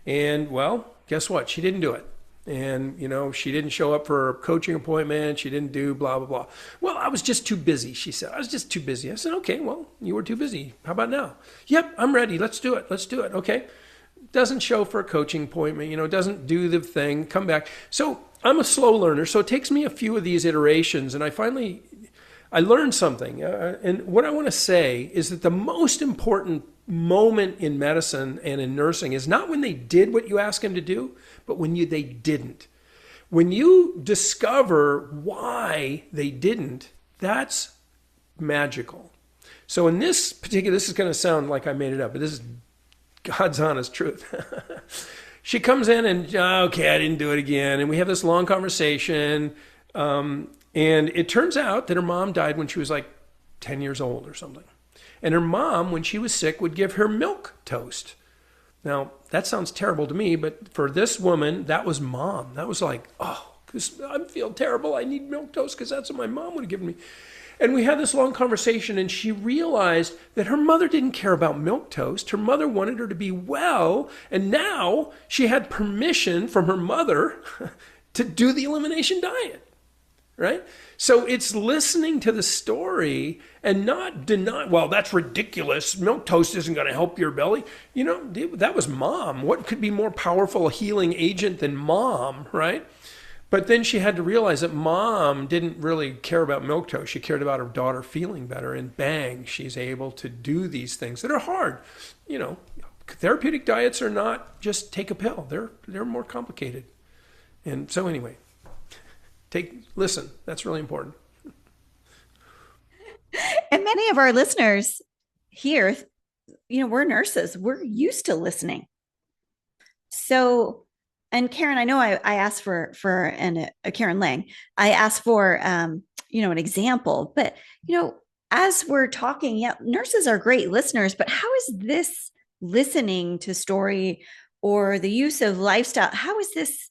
And, well, guess what? She didn't do it. And, she didn't show up for a coaching appointment. She didn't do blah, blah, blah. Well, I was just too busy, she said. I was just too busy. I said, okay, well, you were too busy. How about now? Yep, I'm ready. Let's do it. Let's do it. Okay. Doesn't show for a coaching appointment, doesn't do the thing, come back. So I'm a slow learner. So it takes me a few of these iterations, and I learned something. And what I want to say is that the most important moment in medicine and in nursing is not when they did what you asked them to do, but when they didn't. When you discover why they didn't, that's magical. So in this is going to sound like I made it up, but this is God's honest truth. She comes in and, okay, I didn't do it again. And we have this long conversation. And it turns out that her mom died when she was like 10 years old or something. And her mom, when she was sick, would give her milk toast. Now, that sounds terrible to me, but for this woman, that was mom. That was like, oh, because I feel terrible. I need milk toast because that's what my mom would have given me. And we had this long conversation, and she realized that her mother didn't care about milk toast. Her mother wanted her to be well, and now she had permission from her mother to do the elimination diet. Right? So it's listening to the story and not denying, well, that's ridiculous. Milk toast isn't going to help your belly. That was mom. What could be more powerful a healing agent than mom, right? But then she had to realize that mom didn't really care about milk toast. She cared about her daughter feeling better, and bang, she's able to do these things that are hard. Therapeutic diets are not just take a pill. They're more complicated. And so anyway, listen, that's really important. And many of our listeners here, we're nurses, we're used to listening. So, and Karen, I know I asked for Karen Laing, I asked for, an example, but, as we're talking, yeah, nurses are great listeners, but how is this listening to story or the use of lifestyle? How is this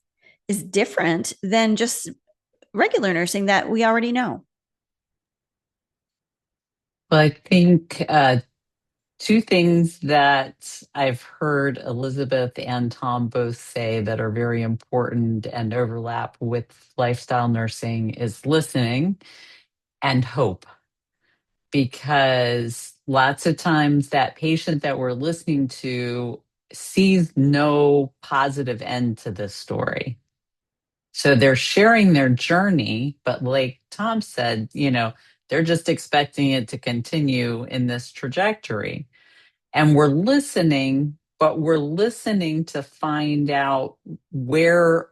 is different than just regular nursing that we already know? Well, I think two things that I've heard Elizabeth and Tom both say that are very important and overlap with lifestyle nursing is listening and hope. Because lots of times that patient that we're listening to sees no positive end to this story. So they're sharing their journey, but like Tom said, they're just expecting it to continue in this trajectory. And we're listening, but we're listening to find out where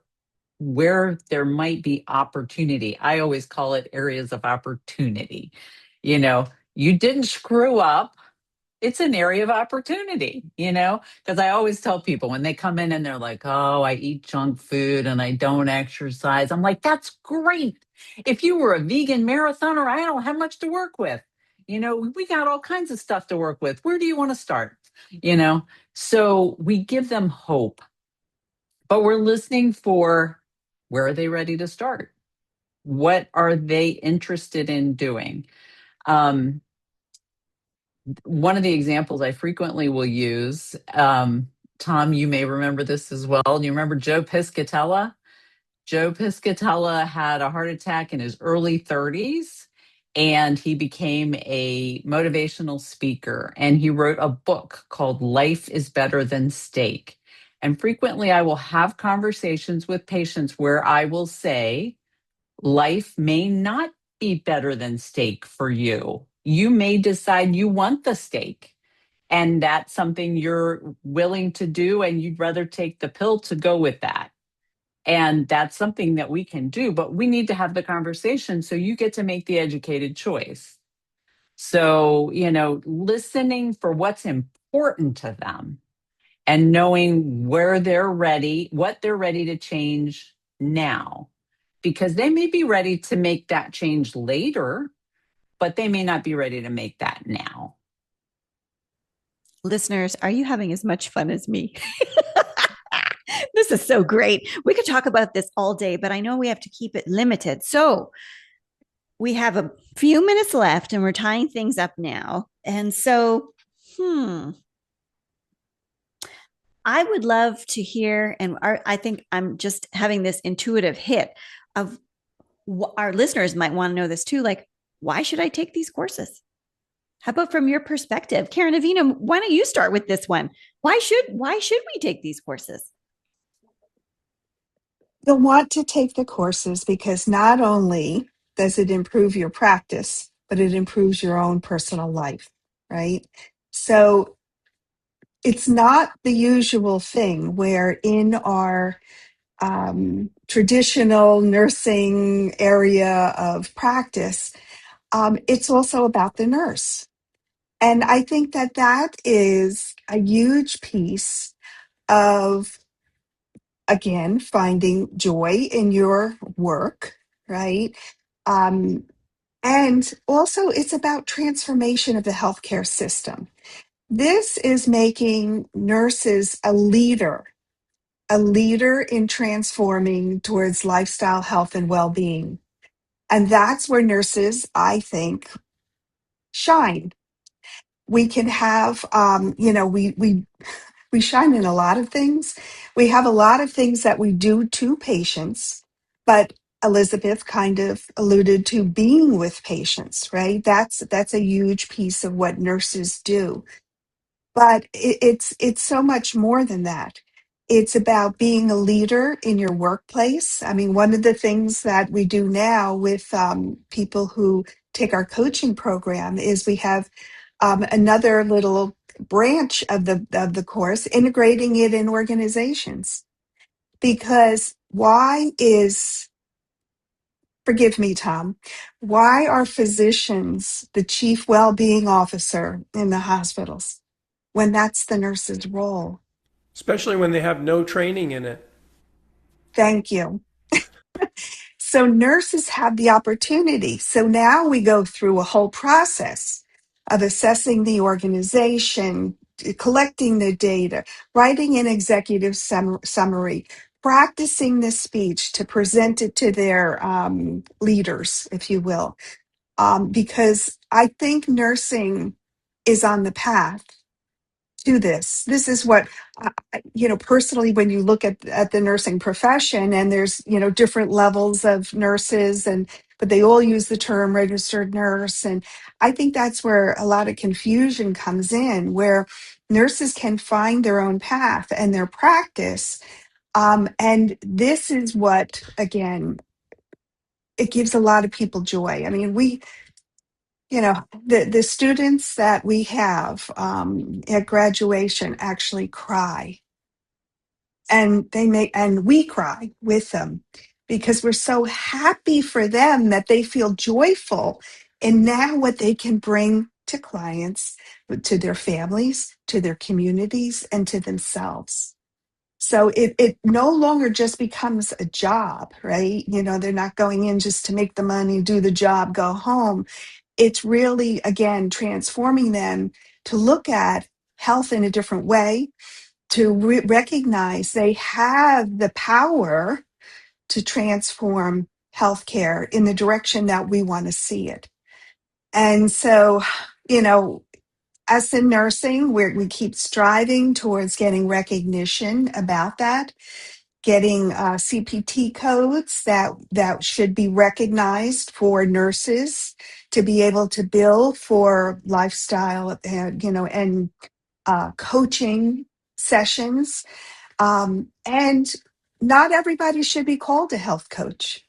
there might be opportunity. I always call it areas of opportunity. You didn't screw up. It's an area of opportunity, because I always tell people when they come in and they're like, oh, I eat junk food and I don't exercise. I'm like, that's great. If you were a vegan marathoner, I don't have much to work with. We got all kinds of stuff to work with. Where do you want to start? So we give them hope, but we're listening for where are they ready to start? What are they interested in doing? One of the examples I frequently will use, Tom, you may remember this as well. Do you remember Joe Piscatella? Joe Piscatella had a heart attack in his early 30s, and he became a motivational speaker. And he wrote a book called Life is Better Than Steak. And frequently I will have conversations with patients where I will say, life may not be better than steak for you. You may decide you want the steak, and that's something you're willing to do, and you'd rather take the pill to go with that. And that's something that we can do, but we need to have the conversation so you get to make the educated choice. So, listening for what's important to them and knowing where they're ready, what they're ready to change now, because they may be ready to make that change later, but they may not be ready to make that now. Listeners, are you having as much fun as me? This is so great. We could talk about this all day, but I know we have to keep it limited. So we have a few minutes left and we're tying things up now. And so, I would love to hear, and I think I'm just having this intuitive hit of what our listeners might want to know this too. Like, why should I take these courses? How about from your perspective? Karen, Avino, why don't you start with this one? Why should we take these courses? You'll want to take the courses because not only does it improve your practice, but it improves your own personal life, right? So it's not the usual thing where in our traditional nursing area of practice, it's also about the nurse. And I think that that is a huge piece of, again, finding joy in your work, right? Um, and also, it's about transformation of the healthcare system. This is making nurses a leader in transforming towards lifestyle health and well-being. And that's where nurses, I think, shine. We can have, we shine in a lot of things. We have a lot of things that we do to patients, but Elizabeth kind of alluded to being with patients, right? That's a huge piece of what nurses do. But it's so much more than that. It's about being a leader in your workplace. I mean, one of the things that we do now with people who take our coaching program is we have another little branch of the course, integrating it in organizations. Because why is Forgive me, Tom. Why are physicians the chief well-being officer in the hospitals when that's the nurse's role? Especially when they have no training in it. Thank you. So nurses have the opportunity. So now we go through a whole process of assessing the organization, collecting the data, writing an executive summary, practicing the speech to present it to their leaders, if you will. Because I think nursing is on the path to this. This is what, personally, when you look at the nursing profession, and there's, different levels of nurses, but they all use the term registered nurse. And I think that's where a lot of confusion comes in, where nurses can find their own path and their practice. And this is what, again, it gives a lot of people joy. I mean, the students that we have at graduation actually cry, and we cry with them because we're so happy for them that they feel joyful in now what they can bring to clients, to their families, to their communities, and to themselves. So it no longer just becomes a job, right? They're not going in just to make the money, do the job, go home. It's really, again, transforming them to look at health in a different way, to recognize they have the power to transform healthcare in the direction that we want to see it. And so, us in nursing, we keep striving towards getting recognition about that, getting CPT codes that should be recognized for nurses to be able to bill for lifestyle, and coaching sessions. And not everybody should be called a health coach.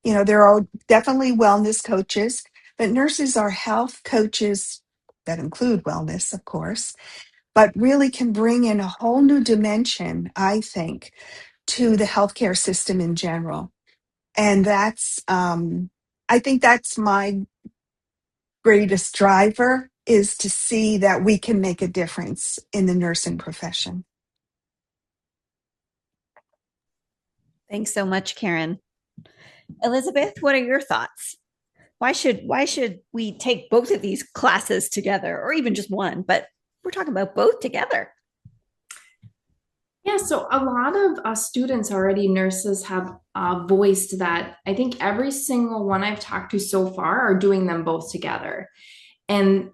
There are definitely wellness coaches, but nurses are health coaches that include wellness, of course, but really can bring in a whole new dimension, I think, to the healthcare system in general. And I think that's my greatest driver, is to see that we can make a difference in the nursing profession. Thanks so much, Karen. Elizabeth, what are your thoughts? Why should we take both of these classes together, or even just one? But we're talking about both together. Yeah, so a lot of students already, nurses, have voiced that. I think every single one I've talked to so far are doing them both together. And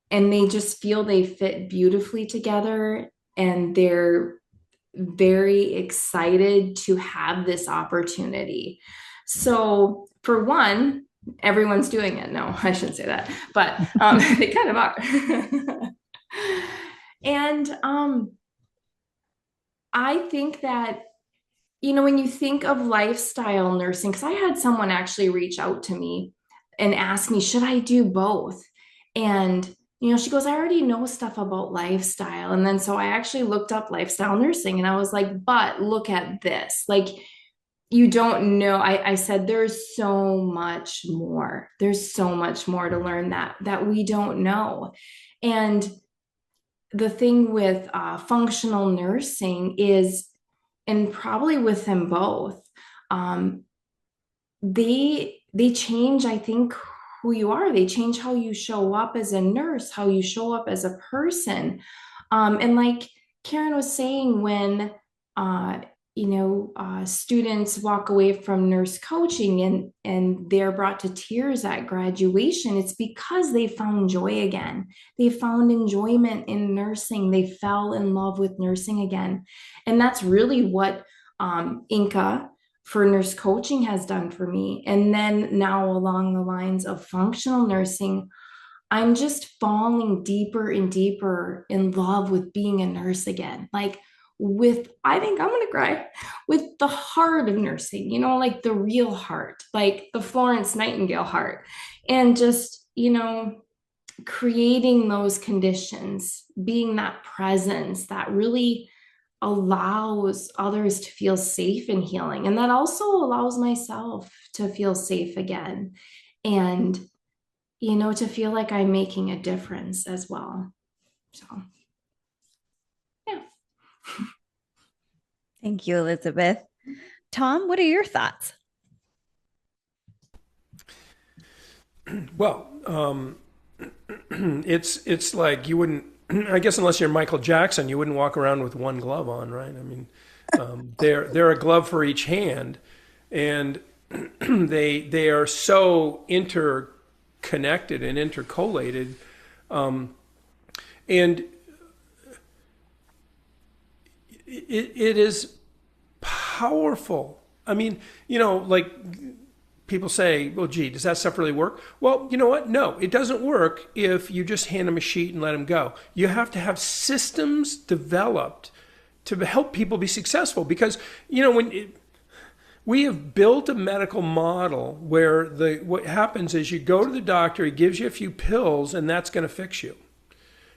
they just feel they fit beautifully together, and they're very excited to have this opportunity. So for one, everyone's doing it. No, I shouldn't say that, but they kind of are. And I think that, when you think of lifestyle nursing, because I had someone actually reach out to me and ask me, should I do both? And, she goes, I already know stuff about lifestyle. And then so I actually looked up lifestyle nursing, and I was like, but look at this. Like, you don't know. I said, there's so much more. There's so much more to learn that we don't know. And the thing with functional nursing is, and probably with them both, they change, I think, who you are. They change how you show up as a nurse, how you show up as a person. And like Karen was saying, when students walk away from nurse coaching and they're brought to tears at graduation, it's because they found joy again. They found enjoyment in nursing. They fell in love with nursing again. And that's really what Inca for nurse coaching has done for me. And then now, along the lines of functional nursing, I'm just falling deeper and deeper in love with being a nurse again. Like, I think I'm going to cry, with the heart of nursing, like the real heart, like the Florence Nightingale heart, and just, creating those conditions, being that presence that really allows others to feel safe in healing. And that also allows myself to feel safe again. And, to feel like I'm making a difference as well. So, yeah. Thank you, Elizabeth. Tom, what are your thoughts? Well, it's like you wouldn't. I guess unless you're Michael Jackson, you wouldn't walk around with one glove on, right? I mean, they're a glove for each hand, and they are so interconnected and intercollated, and it is powerful. I mean, like people say, well, gee, does that stuff really work? Well, you know what? No, it doesn't work if you just hand them a sheet and let them go. You have to have systems developed to help people be successful because, we have built a medical model where what happens is you go to the doctor, he gives you a few pills, and that's going to fix you.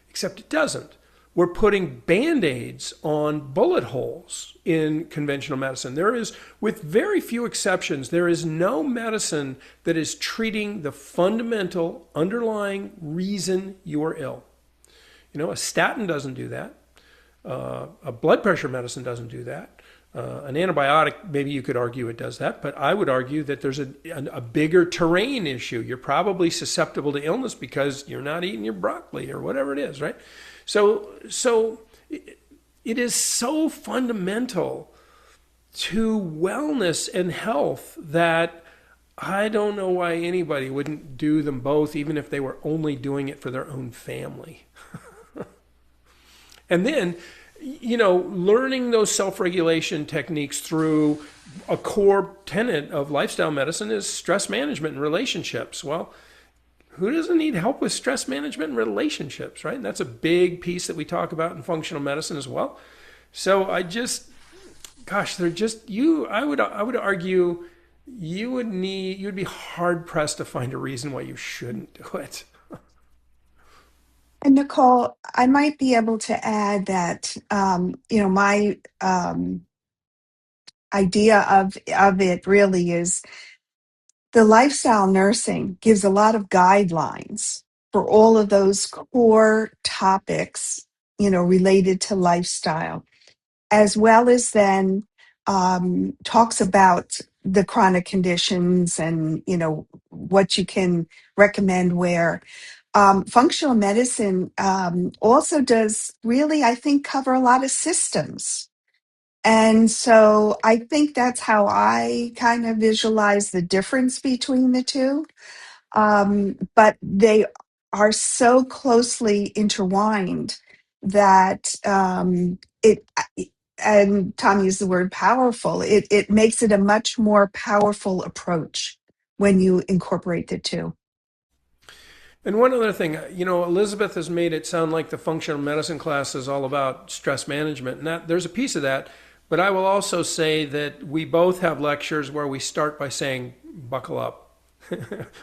Except it doesn't. We're putting Band-Aids on bullet holes in conventional medicine. There is, with very few exceptions, there is no medicine that is treating the fundamental underlying reason you are ill. A statin doesn't do that. A blood pressure medicine doesn't do that. An antibiotic, maybe you could argue it does that, but I would argue that there's a bigger terrain issue. You're probably susceptible to illness because you're not eating your broccoli or whatever it is, right? So it is so fundamental to wellness and health that I don't know why anybody wouldn't do them both, even if they were only doing it for their own family. And then, learning those self-regulation techniques through a core tenet of lifestyle medicine is stress management and relationships. Well, who doesn't need help with stress management and relationships, right? And that's a big piece that we talk about in functional medicine as well. So they're just I would argue you'd be hard pressed to find a reason why you shouldn't do it. And Nicole, I might be able to add that, my idea of it really is the lifestyle nursing gives a lot of guidelines for all of those core topics, related to lifestyle, as well as then talks about the chronic conditions and, what you can recommend where. Functional medicine also does really, I think, cover a lot of systems. And so I think that's how I kind of visualize the difference between the two. But they are so closely intertwined that and Tom used the word powerful, it makes it a much more powerful approach when you incorporate the two. And one other thing, Elizabeth has made it sound like the functional medicine class is all about stress management, and there's a piece of that. But I will also say that we both have lectures where we start by saying, buckle up.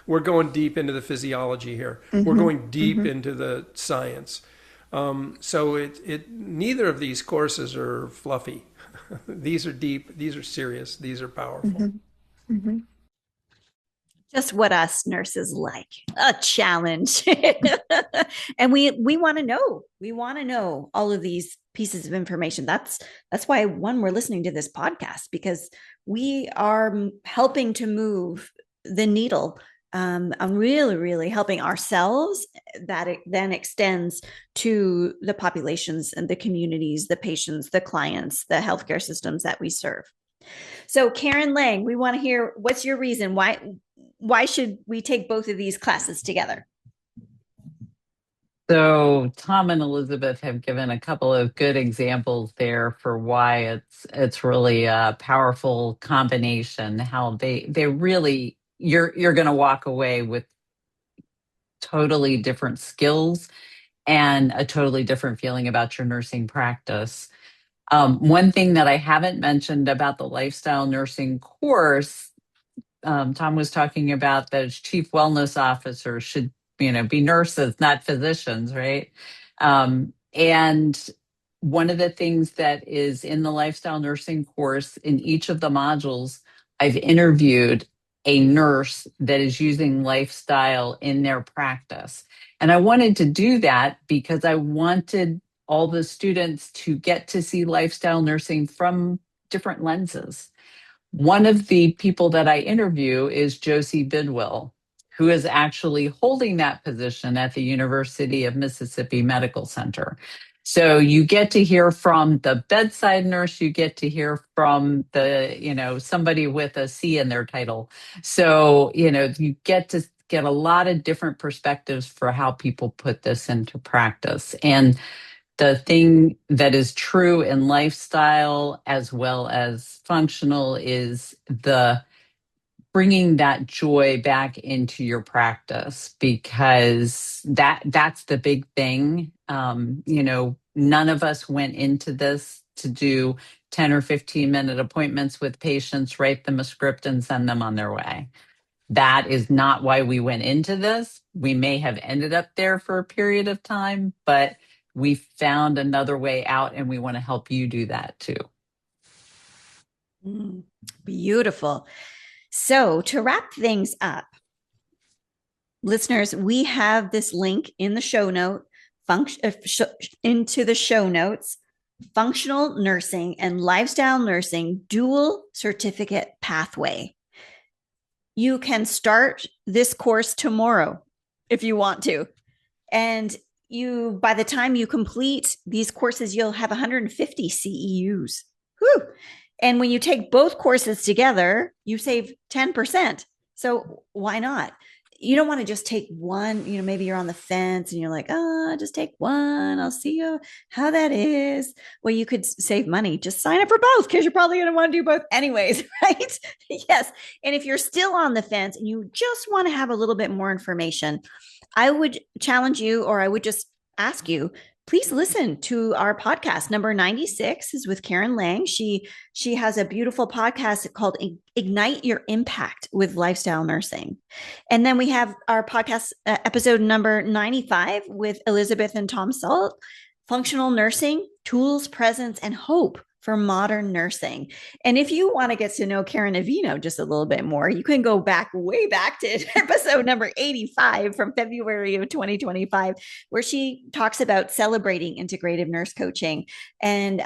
We're going deep into the physiology here. We're going deep into the science. So neither of these courses are fluffy. These are deep. These are serious. These are powerful. Just what us nurses like, a challenge. And we want to know. We want to know all of these pieces of information. That's why, one, we're listening to this podcast, because we are helping to move the needle. I'm really, really helping ourselves. That it then extends to the populations and the communities, the patients, the clients, the healthcare systems that we serve. So Karen Laing, we want to hear, what's your reason? Why should we take both of these classes together? So Tom and Elizabeth have given a couple of good examples there for why it's really a powerful combination. How they really, you're going to walk away with totally different skills and a totally different feeling about your nursing practice. One thing that I haven't mentioned about the lifestyle nursing course, Tom was talking about that chief wellness officers should, be nurses, not physicians, right? And one of the things that is in the lifestyle nursing course, in each of the modules, I've interviewed a nurse that is using lifestyle in their practice. And I wanted to do that because I wanted all the students to get to see lifestyle nursing from different lenses. One of the people that I interview is Josie Bidwell, who is actually holding that position at the University of Mississippi Medical Center. So you get to hear from the bedside nurse, you get to hear from somebody with a C in their title. So, you get to get a lot of different perspectives for how people put this into practice. And the thing that is true in lifestyle as well as functional is the bringing that joy back into your practice, because that's the big thing. None of us went into this to do 10 or 15-minute appointments with patients, write them a script and send them on their way. That is not why we went into this. We may have ended up there for a period of time, but we found another way out, and we want to help you do that too. Beautiful. So to wrap things up, listeners, we have this link in the show note, into the show notes, functional nursing and lifestyle nursing dual certificate pathway. You can start this course tomorrow if you want to. And by the time you complete these courses, you'll have 150 CEUs. Whew. And when you take both courses together, you save 10%. So why not? You don't want to just take one, maybe you're on the fence and you're like, just take one. I'll see how that is. Well, you could save money. Just sign up for both, because you're probably going to want to do both anyways, right? Yes. And if you're still on the fence and you just want to have a little bit more information, I would challenge you, or I would just ask you, please listen to our podcast. Number 96 is with Karen Laing. She has a beautiful podcast called Ignite Your Impact with Lifestyle Nursing. And then we have our podcast episode number 95 with Elizabeth and Tom Sult, Functional Nursing, Tools, Presence, and Hope for Modern Nursing. And if you want to get to know Karen Avino just a little bit more, you can go way back to episode number 85 from February of 2025, where she talks about celebrating integrative nurse coaching and,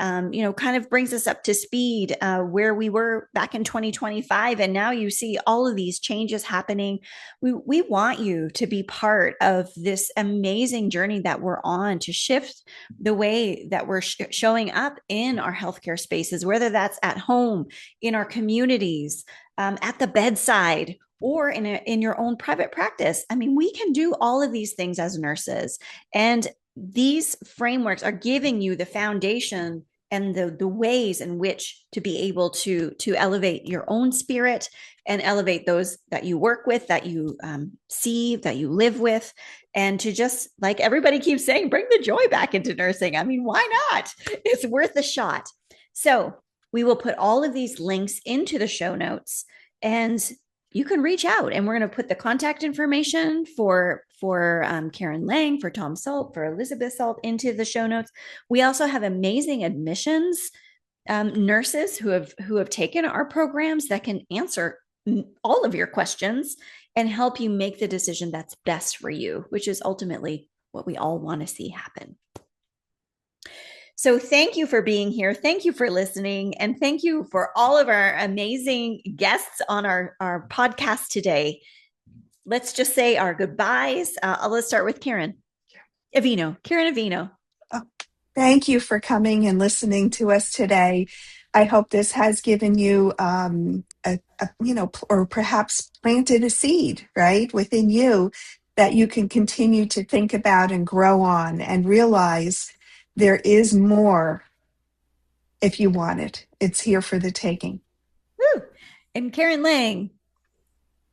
kind of brings us up to speed where we were back in 2025. And now you see all of these changes happening. We want you to be part of this amazing journey that we're on to shift the way that we're showing up in our healthcare spaces, whether that's at home, in our communities, at the bedside, or in your own private practice. I mean, we can do all of these things as nurses, and these frameworks are giving you the foundation and the ways in which to be able to elevate your own spirit and elevate those that you work with, that you see, that you live with, and to just, like everybody keeps saying, bring the joy back into nursing. I mean, why not? It's worth a shot. So we will put all of these links into the show notes, and you can reach out, and we're going to put the contact information for Karen Laing, for Tom Sult, for Elizabeth Sult into the show notes. We also have amazing admissions nurses who have taken our programs that can answer all of your questions and help you make the decision that's best for you, which is ultimately what we all want to see happen. So thank you for being here. Thank you for listening. And thank you for all of our amazing guests on our podcast today. Let's just say our goodbyes. Let's start with Karen Avino. Karen Avino. Oh, thank you for coming and listening to us today. I hope this has given you, or perhaps planted a seed, right, within you that you can continue to think about and grow on and realize there is more if you want it. It's here for the taking. Woo. And Karen Laing.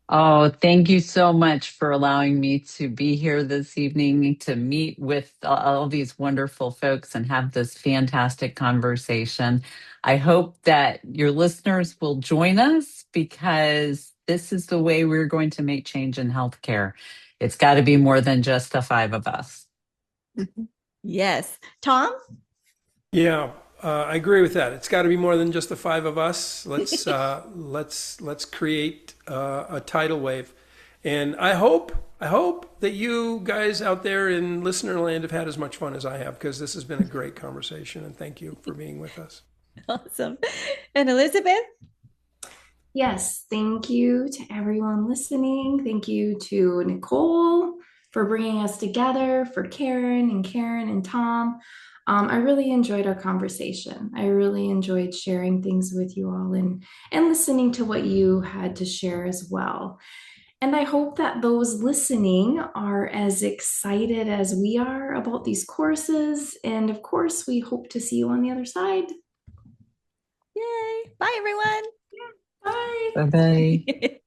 Oh, thank you so much for allowing me to be here this evening to meet with all these wonderful folks and have this fantastic conversation. I hope that your listeners will join us, because this is the way we're going to make change in healthcare. It's got to be more than just the five of us. Yes. Tom? Yeah, I agree with that. It's got to be more than just the five of us. Let's create a tidal wave, and I hope that you guys out there in listener land have had as much fun as I have, because this has been a great conversation, and thank you for being with us. Awesome. And Elizabeth? Yes, thank you to everyone listening. Thank you to Nicole for bringing us together, for Karen and Tom. I really enjoyed our conversation. I really enjoyed sharing things with you all and listening to what you had to share as well. And I hope that those listening are as excited as we are about these courses. And of course, we hope to see you on the other side. Yay. Bye, everyone. Bye. Bye bye.